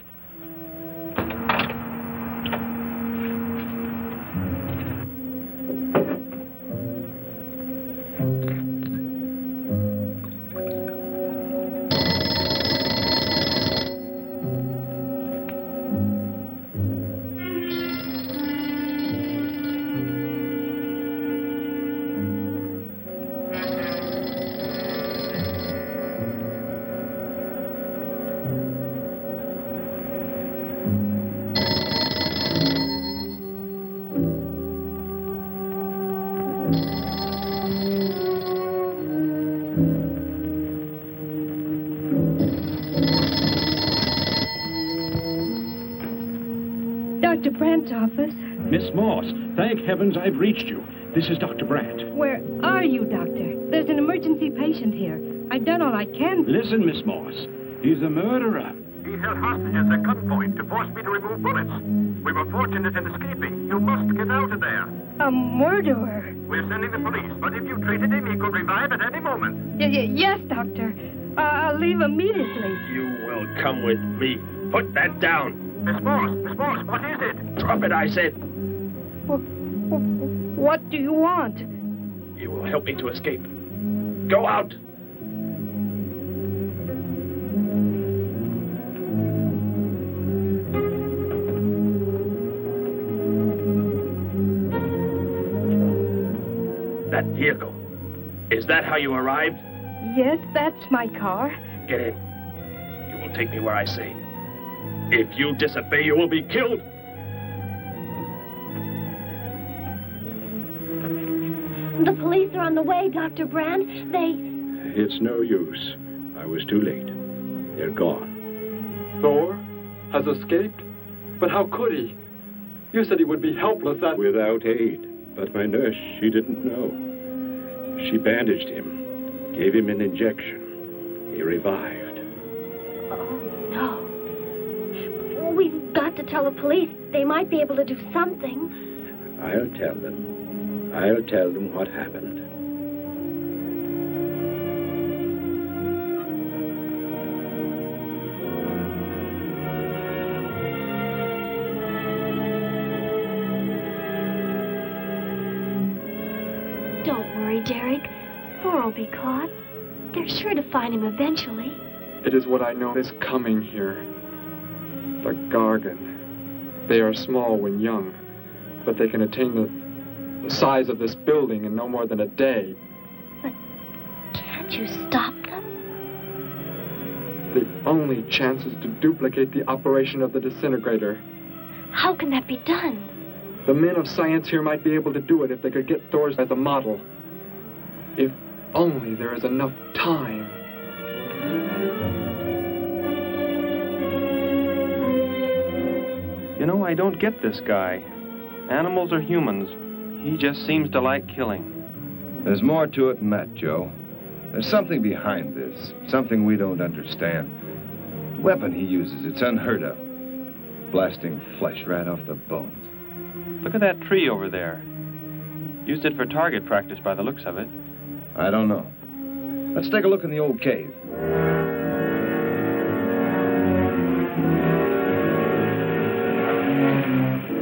S6: Dr. Brandt's office.
S1: Miss Moss, thank heavens I've reached you. This is Dr. Brandt.
S6: Where are you, Doctor? There's an emergency patient here. I've done all I can.
S1: Listen, Miss Moss. He's a murderer.
S16: He held hostages at gunpoint to force me to remove bullets. We were fortunate in escaping. You must get out of there.
S6: A murderer?
S16: We're sending the police, but if you treated him, he could revive at any moment.
S6: Yes, Doctor. I'll leave immediately.
S4: You will come with me. Put that down.
S16: Miss Moss, what is it?
S4: Drop it, I said.
S6: What do you want?
S4: You will help me to escape. Go out. That vehicle. Is that how you arrived?
S6: Yes, that's my car.
S4: Get in. You will take me where I say. If you disobey, you will be killed.
S11: The police are on the way, Dr. Brandt.
S1: It's no use. I was too late. They're gone.
S5: Thor has escaped? But how could he? You said he would be helpless
S1: Without aid. But my nurse, she didn't know. She bandaged him, gave him an injection. He revived.
S11: Oh, no. We've got to tell the police. They might be able to do something.
S1: I'll tell them. I'll tell them what happened.
S11: Don't worry, Derek. Thor will be caught. They're sure to find him eventually.
S5: It is what I know is coming here. The Gargan. They are small when young, but they can attain the size of this building in no more than a day.
S11: Can't you stop them?
S5: The only chance is to duplicate the operation of the disintegrator.
S11: How can that be done?
S5: The men of science here might be able to do it if they could get Thor's as a model. If only there is enough time.
S12: You know, I don't get this guy. Animals or humans, he just seems to like killing.
S7: There's more to it than that, Joe. There's something behind this, something we don't understand. The weapon he uses, it's unheard of. Blasting flesh right off the bones.
S12: Look at that tree over there. Used it for target practice by the looks of it.
S7: I don't know. Let's take a look in the old cave.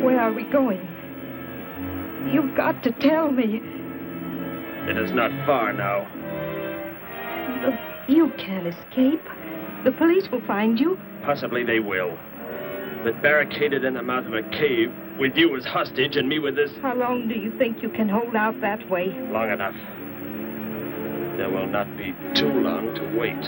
S6: Where are we going? You've got to tell me.
S4: It is not far now.
S6: Look, you can't escape. The police will find you.
S4: Possibly they will. But barricaded in the mouth of a cave, with you as hostage and me with this...
S6: How long do you think you can hold out that way?
S4: Long enough. There will not be too long to wait.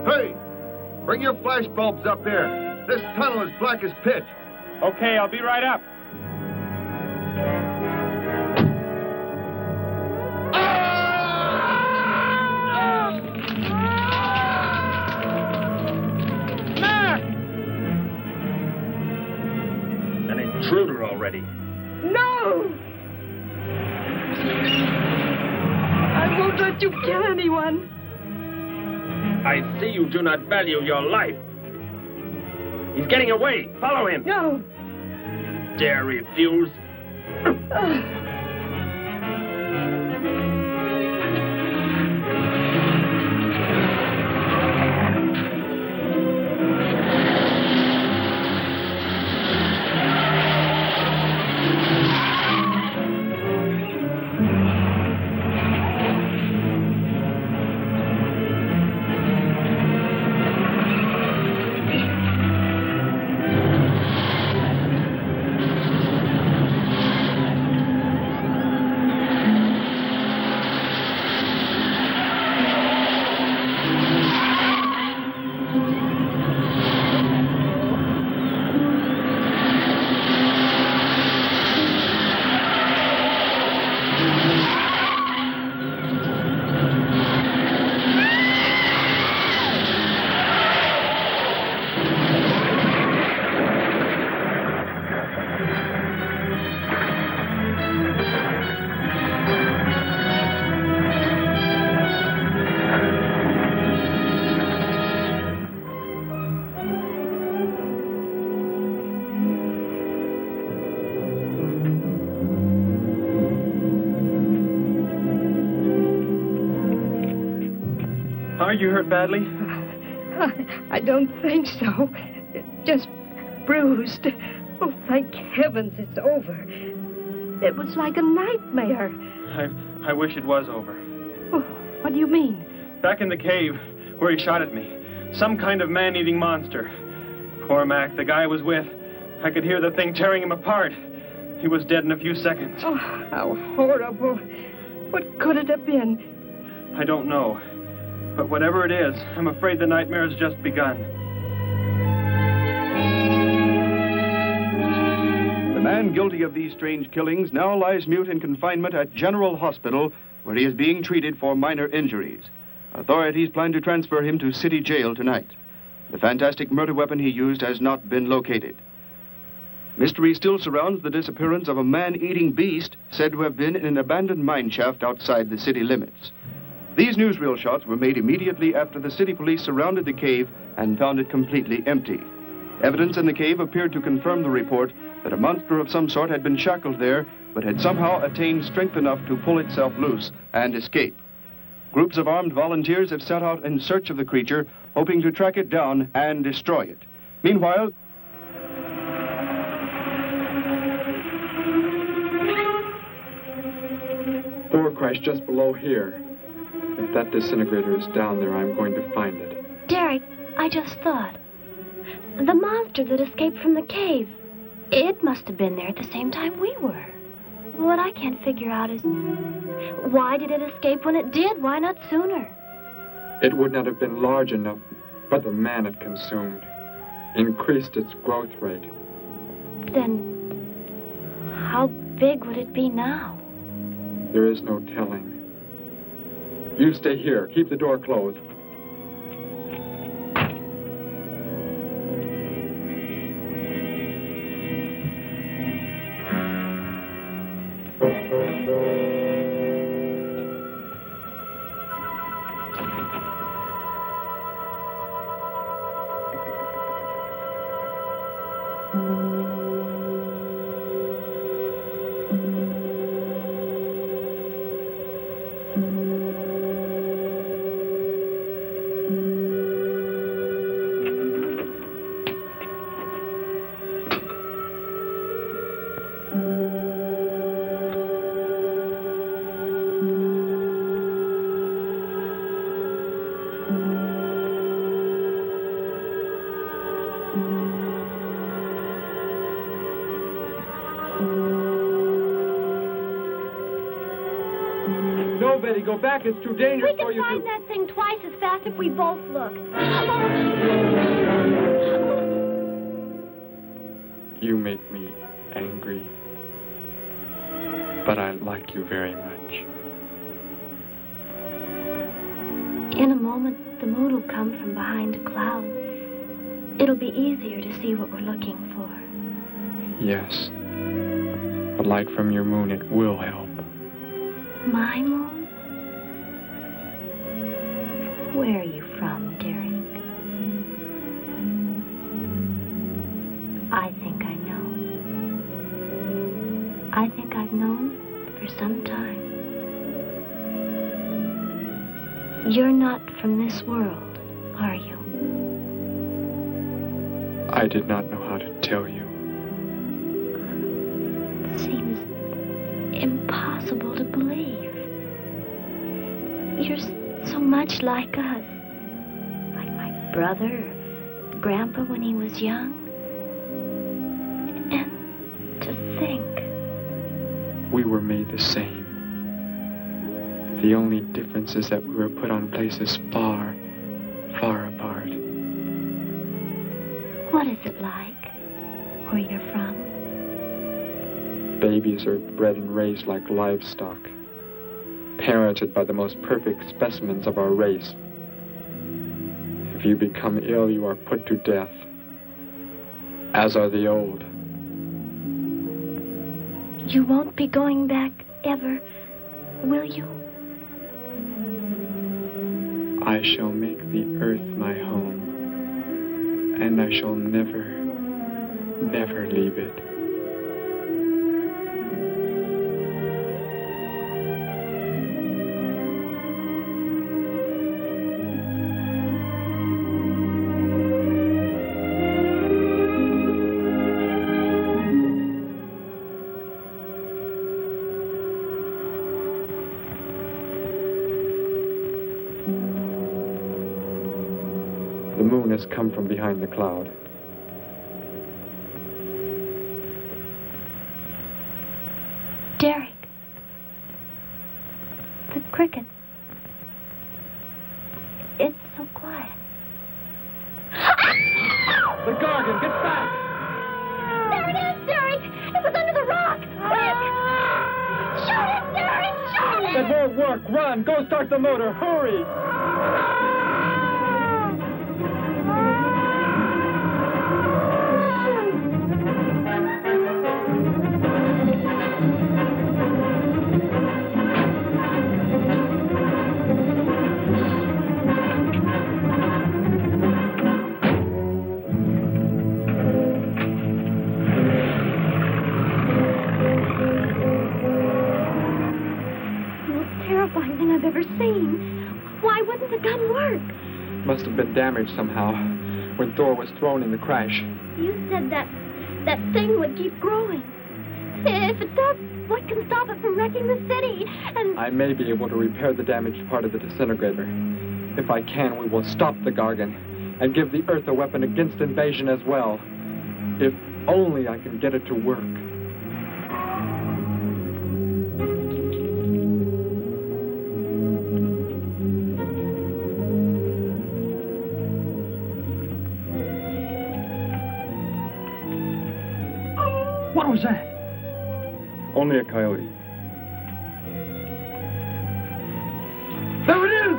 S20: Hey! Bring your flash bulbs up here. This tunnel is black as pitch.
S12: Okay, I'll be right up.
S4: Intruder already.
S6: No! I won't let you kill anyone.
S4: I see you do not value your life. He's getting away. Follow him.
S6: No.
S4: Dare refuse?
S12: Are you hurt badly?
S6: I don't think so. Just bruised. Oh, thank heavens it's over. It was like a nightmare.
S12: I wish it was over.
S6: Oh, what do you mean?
S12: Back in the cave where he shot at me. Some kind of man-eating monster. Poor Mac, the guy I was with. I could hear the thing tearing him apart. He was dead in a few seconds.
S6: Oh, how horrible. What could it have been?
S12: I don't know. But whatever it is, I'm afraid the nightmare has just begun.
S22: The man guilty of these strange killings now lies mute in confinement at General Hospital, where he is being treated for minor injuries. Authorities plan to transfer him to City Jail tonight. The fantastic murder weapon he used has not been located. Mystery still surrounds the disappearance of a man-eating beast said to have been in an abandoned mine shaft outside the city limits. These newsreel shots were made immediately after the city police surrounded the cave and found it completely empty. Evidence in the cave appeared to confirm the report that a monster of some sort had been shackled there, but had somehow attained strength enough to pull itself loose and escape. Groups of armed volunteers have set out in search of the creature, hoping to track it down and destroy it. Meanwhile,
S5: Thor crashed just below here. If that disintegrator is down there, I'm going to find it.
S11: Derek, I just thought. The monster that escaped from the cave. It must have been there at the same time we were. What I can't figure out is, why did it escape when it did? Why not sooner?
S5: It would not have been large enough, but the man it consumed increased its growth rate.
S11: Then, how big would it be now?
S5: There is no telling. You stay here. Keep the door closed.
S2: No, Betty, go back. It's too dangerous for you
S11: We can
S2: to...
S11: find that thing twice as fast if we both look.
S5: You make me angry, but I like you very much.
S11: In a moment, the moon will come from behind a cloud. It'll be easier to see what we're looking for.
S5: Yes. The light from your moon, it will help.
S11: My moon? Where are you from, Derek? I think I know. I think I've known for some time. You're not from this world, are you?
S5: I did not know how to tell you.
S11: It seems impossible to believe. You're so much like us. Like my brother, or Grandpa when he was young. And to think.
S5: We were made the same. The only difference is that we were put on places far, far apart.
S11: What is it like where you're from?
S5: Babies are bred and raised like livestock, parented by the most perfect specimens of our race. If you become ill, you are put to death, as are the old.
S11: You won't be going back ever, will you?
S5: I shall make the earth my home, and I shall never, never leave it. The moon has come from behind the cloud.
S11: Derek. The cricket. It's so quiet.
S2: The Gargan, get back!
S11: There it is, Derek! It was under the rock! Quick! Shoot it, Derek! Shoot it!
S2: It won't work. Run! Go start the motor. Hurry!
S11: I've ever seen. Why wouldn't the gun work?
S5: Must have been damaged somehow when Thor was thrown in the crash.
S11: You said that thing would keep growing. If it does, what can stop it from wrecking the city? And
S5: I may be able to repair the damaged part of the disintegrator. If I can, we will stop the Gargan and give the Earth a weapon against invasion as well. If only I can get it to work.
S2: What was that?
S19: Only a coyote.
S2: There it is!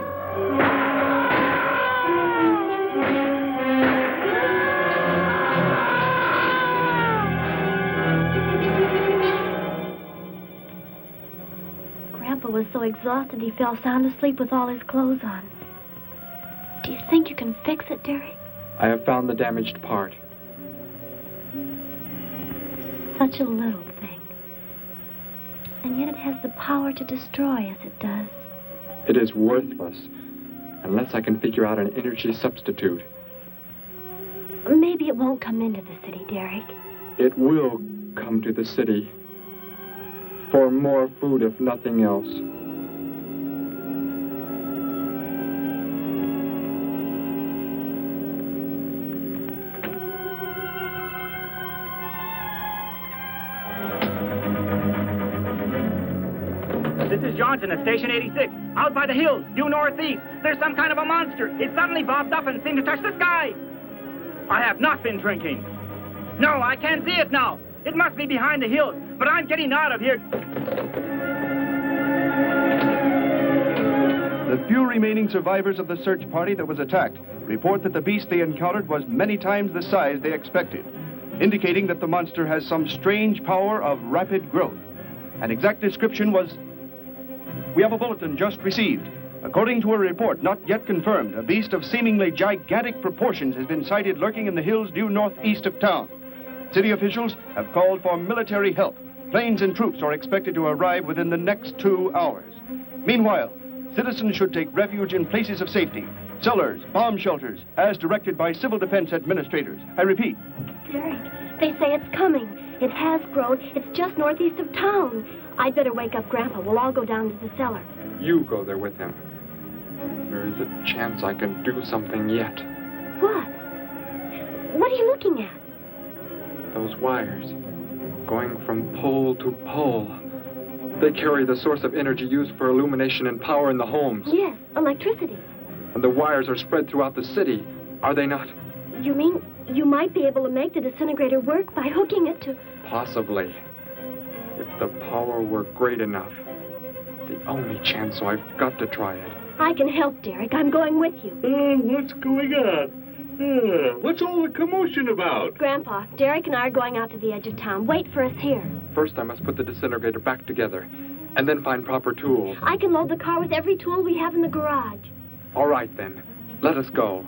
S11: Grandpa was so exhausted he fell sound asleep with all his clothes on. Do you think you can fix it, Derek?
S5: I have found the damaged part.
S11: Such a little thing. And yet it has the power to destroy as it does.
S5: It is worthless unless I can figure out an energy substitute.
S11: Maybe it won't come into the city, Derek.
S5: It will come to the city. For more food, if nothing else.
S3: This is Johnson at Station 86. Out by the hills, due northeast. There's some kind of a monster. It suddenly bobbed up and seemed to touch the sky. I have not been drinking. No, I can't see it now. It must be behind the hills, but I'm getting out of here.
S22: The few remaining survivors of the search party that was attacked report that the beast they encountered was many times the size they expected, indicating that the monster has some strange power of rapid growth. An exact description was... We have a bulletin just received. According to a report not yet confirmed, a beast of seemingly gigantic proportions has been sighted lurking in the hills due northeast of town. City officials have called for military help. Planes and troops are expected to arrive within the next 2 hours. Meanwhile, citizens should take refuge in places of safety, cellars, bomb shelters, as directed by civil defense administrators. I repeat.
S11: Derek, they say it's coming. It has grown. It's just northeast of town. I'd better wake up Grandpa. We'll all go down to the cellar.
S5: You go there with him. There is a chance I can do something yet.
S11: What? What are you looking at?
S5: Those wires, going from pole to pole. They carry the source of energy used for illumination and power in the homes.
S11: Yes, electricity.
S5: And the wires are spread throughout the city, are they not?
S11: You mean you might be able to make the disintegrator work by hooking it to...
S5: Possibly. If the power were great enough. The only chance, so I've got to try it.
S11: I can help, Derek. I'm going with you.
S9: What's going on? What's all the commotion about?
S11: Grandpa, Derek and I are going out to the edge of town. Wait for us here.
S5: First, I must put the disintegrator back together, and then find proper tools.
S11: I can load the car with every tool we have in the garage.
S5: All right, then. Let us go.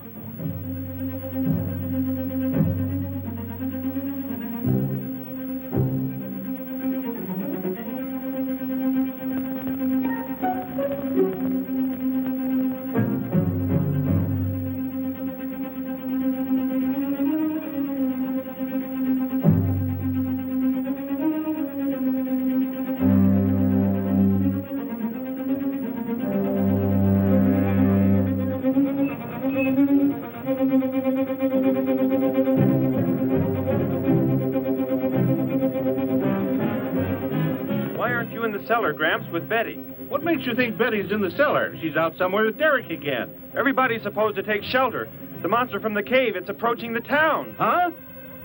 S12: Cellar, Gramps, with Betty.
S15: What makes you think Betty's in the cellar? She's out somewhere with Derek again.
S12: Everybody's supposed to take shelter. The monster from the cave, it's approaching the town.
S15: Huh?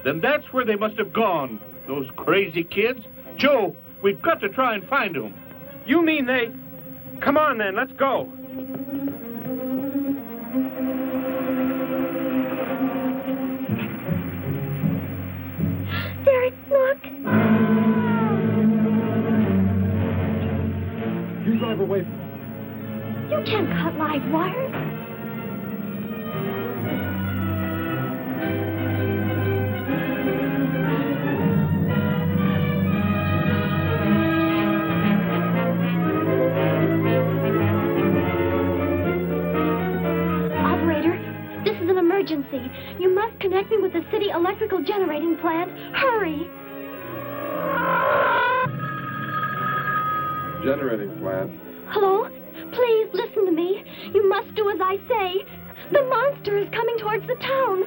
S15: Then that's where they must have gone. Those crazy kids. Joe, we've got to try and find them.
S12: You mean they... Come on, then, let's go.
S11: Derek, look.
S2: You drive away from me.
S11: You can't cut live wires. Operator, this is an emergency. You must connect me with the city electrical generating plant. Hurry!
S5: generating plant.
S11: Hello? Please listen to me. You must do as I say. The monster is coming towards the town.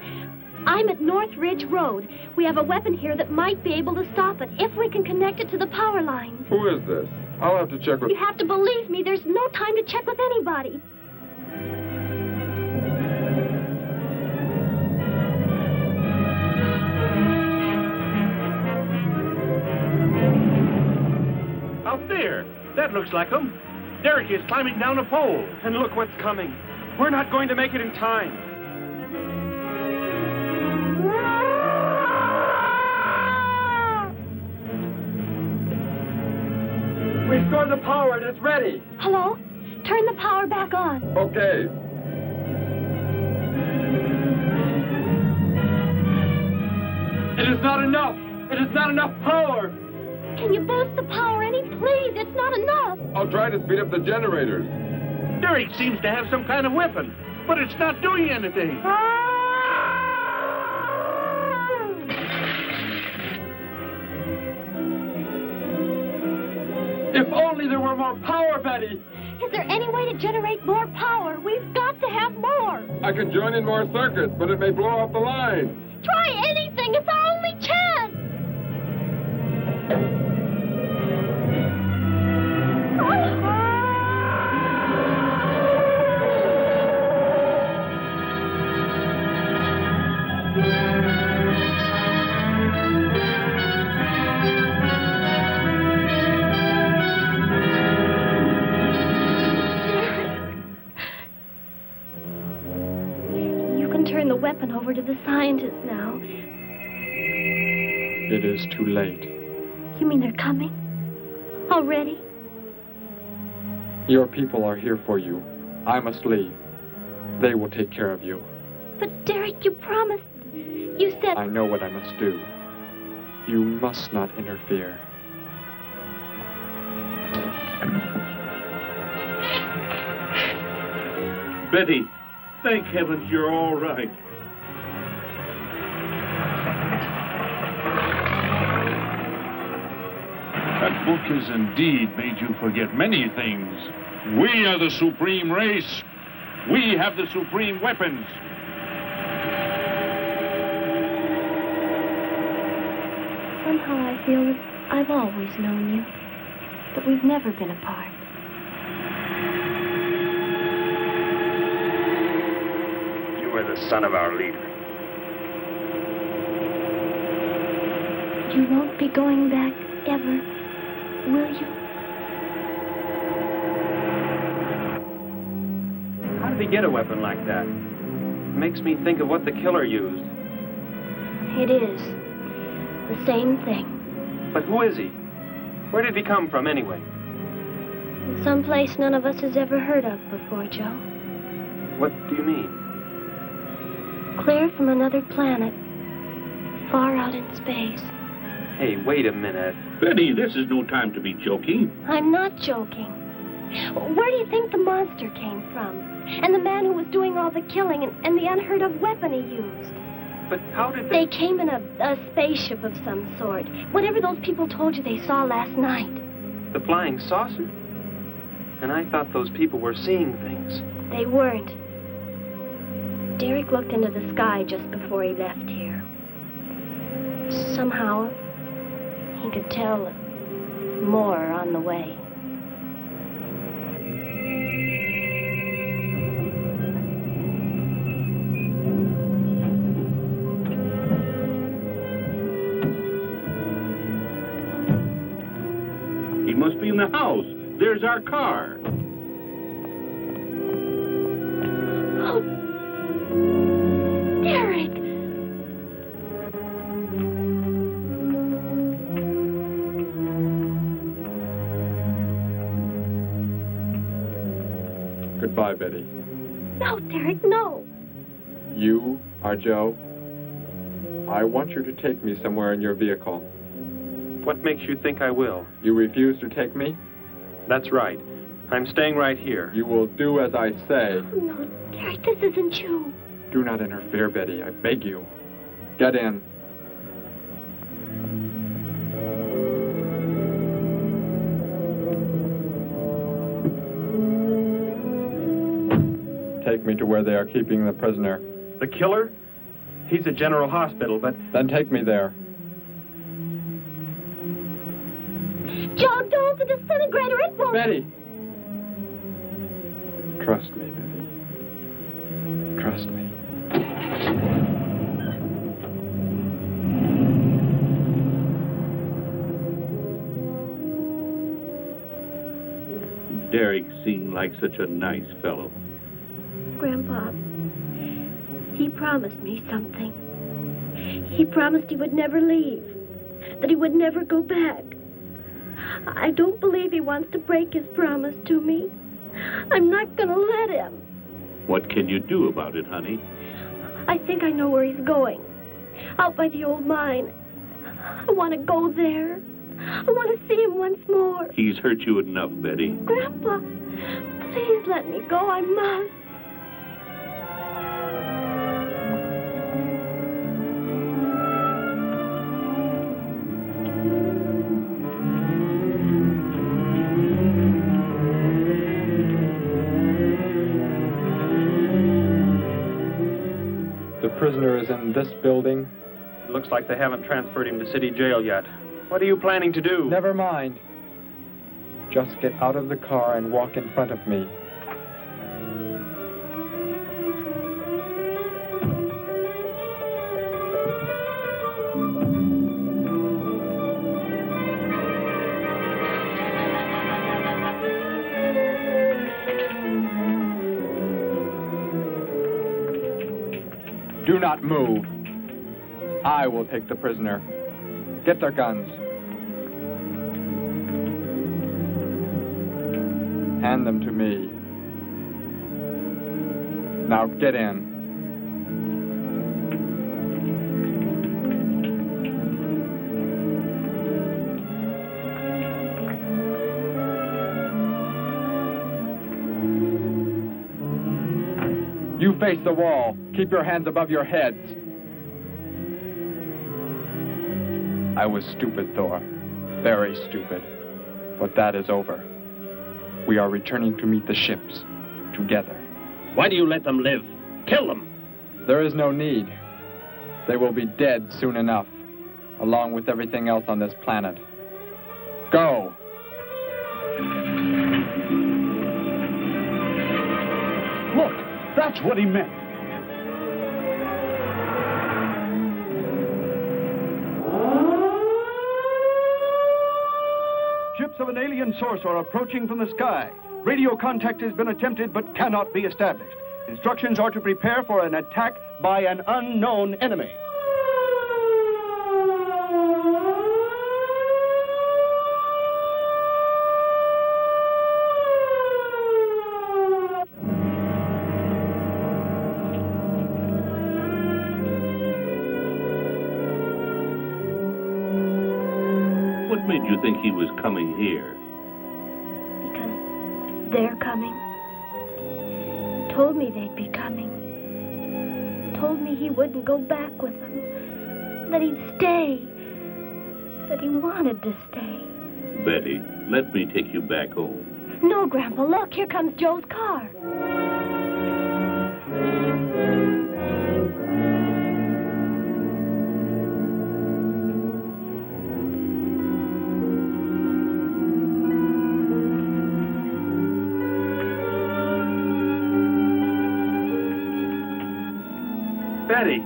S11: I'm at North Ridge Road. We have a weapon here that might be able to stop it if we can connect it to the power lines.
S5: Who is this? I'll have to check with...
S11: You have to believe me. There's no time to check with anybody.
S15: Out there. That looks like him. Derek is climbing down a pole.
S12: And look what's coming. We're not going to make it in time.
S5: Restore the power. It's ready.
S11: Hello? Turn the power back on.
S5: Okay. It is not enough. It is not enough power.
S11: Can you boost the power any? Please, it's not enough.
S5: I'll try to speed up the generators.
S15: Derek seems to have some kind of weapon, but it's not doing anything.
S5: If only there were more power, Betty.
S11: Is there any way to generate more power? We've got to have more.
S5: I can join in more circuits, but it may blow up the line.
S11: Try anything. It's our only chance. Turn the weapon over to the scientists now.
S5: It is too late.
S11: You mean they're coming? Already?
S5: Your people are here for you. I must leave. They will take care of you.
S11: But Derek, you promised. You said...
S5: I know what I must do. You must not interfere.
S15: Betty, thank heavens you're all right.
S9: That book has indeed made you forget many things. We are the supreme race. We have the supreme weapons.
S11: Somehow I feel that I've always known you, but we've never been apart.
S12: You are the son of our leader.
S11: You won't be going back ever, will you?
S12: How did he get a weapon like that? It makes me think of what the killer used.
S11: It is. The same thing.
S12: But who is he? Where did he come from, anyway?
S11: Someplace none of us has ever heard of before, Joe.
S12: What do you mean?
S11: Clear from another planet. Far out in space.
S12: Hey, wait a minute.
S15: Betty, this is no time to be joking.
S11: I'm not joking. Where do you think the monster came from? And the man who was doing all the killing and the unheard of weapon he used?
S12: But how did they...
S11: They came in a spaceship of some sort. Whatever those people told you they saw last night.
S12: The flying saucer? And I thought those people were seeing things.
S11: They weren't. Derek looked into the sky just before he left here. Somehow, he could tell more on the way.
S15: He must be in the house. There's our car.
S11: Oh, Derek!
S5: Goodbye, Betty.
S11: No, Derek, no.
S5: You are Joe. I want you to take me somewhere in your vehicle.
S12: What makes you think I will?
S5: You refuse to take me?
S12: That's right. I'm staying right here.
S5: You will do as I say.
S11: Oh, no, Derek, this isn't you.
S5: Do not interfere, Betty. I beg you. Get in. take me to where they are keeping the prisoner.
S12: The killer? He's at General Hospital, but...
S5: Then take me there.
S11: Joe, don't! The disintegrator, it won't...
S5: Betty! Trust me, Betty. Trust me.
S9: Derek seemed like such a nice fellow.
S6: Grandpa, he promised me something. He promised he would never leave, that he would never go back. I don't believe he wants to break his promise to me. I'm not going to let him.
S9: What can you do about it, honey?
S6: I think I know where he's going. Out by the old mine. I want to go there. I want to see him once more.
S9: He's hurt you enough, Betty.
S6: Grandpa, please let me go. I must.
S5: The prisoner is in this building.
S12: It looks like they haven't transferred him to city jail yet. What are you planning to do?
S5: Never mind. Just get out of the car and walk in front of me. Do not move. I will take the prisoner. Get their guns. Hand them to me. Now get in. You face the wall. Keep your hands above your heads. I was stupid, Thor. Very stupid. But that is over. We are returning to meet the ships. Together.
S4: Why do you let them live? Kill them!
S5: There is no need. They will be dead soon enough, along with everything else on this planet. Go!
S2: Look, that's what he meant. Ships of an alien source are approaching from the sky. Radio contact has been attempted but cannot be established. Instructions are to prepare for an attack by an unknown enemy.
S9: What made you think he was coming here?
S6: Because they're coming. Told me they'd be coming. Told me he wouldn't go back with them. That he'd stay. That he wanted to stay.
S9: Betty, let me take you back home.
S6: No, Grandpa, look, here comes Joe's car.
S12: Betty!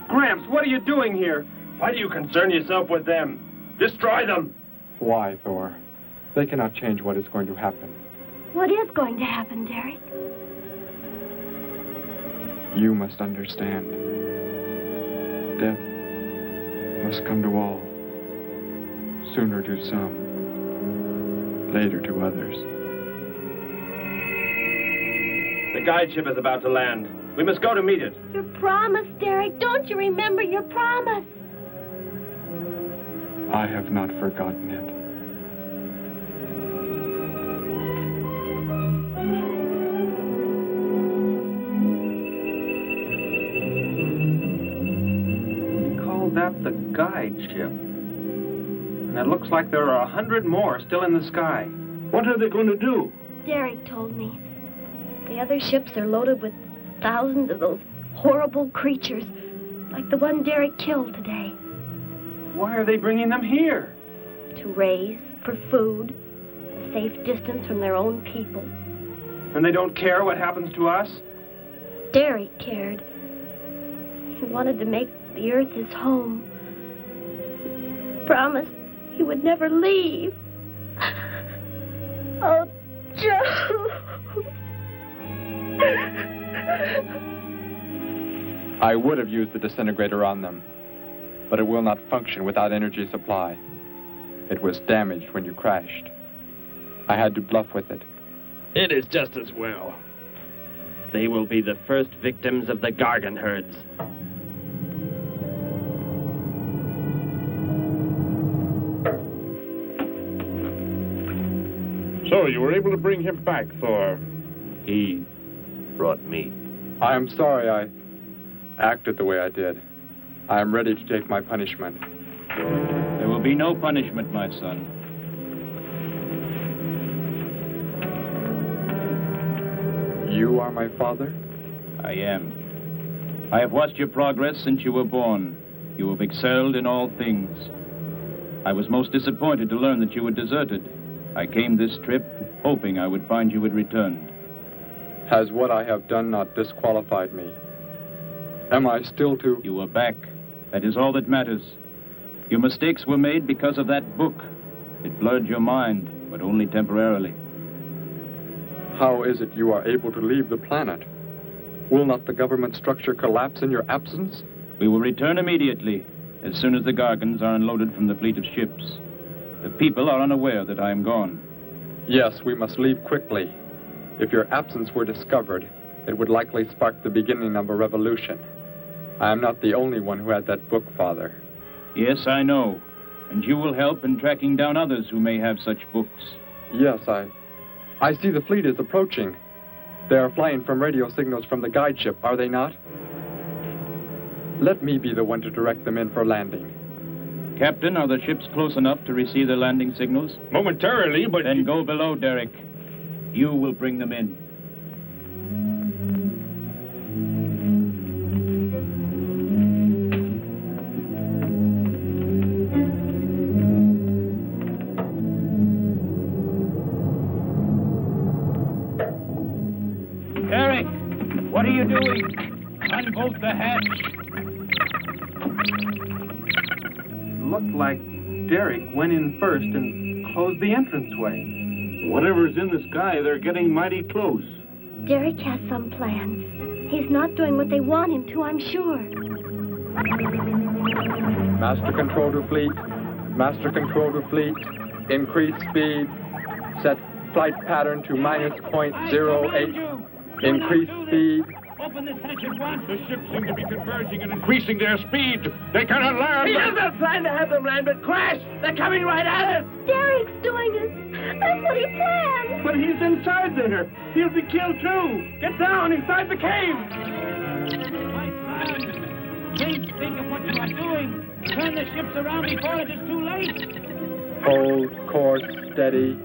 S12: Gramps, what are you doing here?
S4: Why do you concern yourself with them? Destroy them!
S5: Why, Thor? They cannot change what is going to happen.
S6: What is going to happen, Derek?
S5: You must understand. Death must come to all. Sooner to some, later to others.
S4: The guide ship is about to land. We must go to meet it.
S11: Your promise, Derek. Don't you remember your promise?
S5: I have not forgotten it.
S12: You call that the guide ship? And it looks like there are 100 more still in the sky.
S9: What are they going to do?
S6: Derek told me. The other ships are loaded with thousands of those horrible creatures, like the one Derek killed today.
S12: Why are they bringing them here?
S6: To raise for food, a safe distance from their own people.
S12: And they don't care what happens to us?
S6: Derek cared. He wanted to make the earth his home. He promised he would never leave. Oh, Joe.
S5: I would have used the disintegrator on them, but it will not function without energy supply. It was damaged when you crashed. I had to bluff with it.
S4: It is just as well. They will be the first victims of the Gargan herds.
S9: So you were able to bring him back, Thor?
S4: He brought me.
S5: I am sorry I acted the way I did. I am ready to take my punishment.
S15: There will be no punishment, my son.
S5: You are my father?
S15: I am. I have watched your progress since you were born. You have excelled in all things. I was most disappointed to learn that you had deserted. I came this trip hoping I would find you had returned.
S5: Has what I have done not disqualified me? Am I still to...
S15: You are back. That is all that matters. Your mistakes were made because of that book. It blurred your mind, but only temporarily.
S5: How is it you are able to leave the planet? Will not the government structure collapse in your absence?
S15: We will return immediately, as soon as the Gargans are unloaded from the fleet of ships. The people are unaware that I am gone.
S5: Yes, we must leave quickly. If your absence were discovered, it would likely spark the beginning of a revolution. I am not the only one who had that book, Father.
S15: Yes, I know. And you will help in tracking down others who may have such books.
S5: Yes, I see the fleet is approaching. They are flying from radio signals from the guide ship, are they not? Let me be the one to direct them in for landing.
S15: Captain, are the ships close enough to receive their landing signals?
S9: Momentarily, but...
S15: Then go below, Derek. You will bring them in. Derek, what are you doing? Unbolt the hatch.
S12: Looked like Derek went in first and closed the entranceway.
S9: Whatever's in the sky, they're getting mighty close.
S6: Derek has some plan. He's not doing what they want him to, I'm sure.
S5: Master control to fleet. Master control to fleet. Increase speed. Set flight pattern to -.08. Increase speed.
S15: Open this hatch at once.
S9: The ships seem to be converging and increasing their speed. They cannot land.
S3: He doesn't plan to have them land, but crash! They're coming right at us!
S6: Derek's doing it. That's what he planned.
S12: But he's inside there. He'll be killed too. Get down inside the cave.
S15: My son, please think of what you are doing. Turn the ships around before it is too late.
S5: Hold course steady.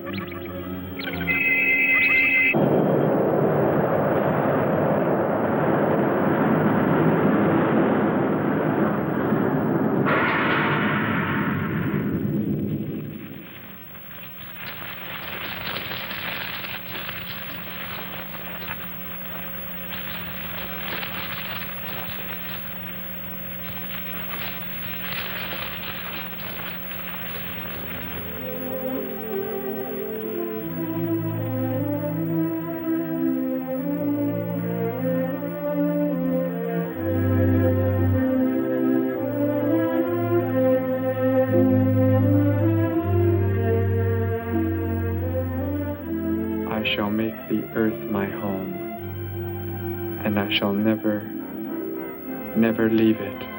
S5: I shall make the earth my home, and I shall never, never leave it.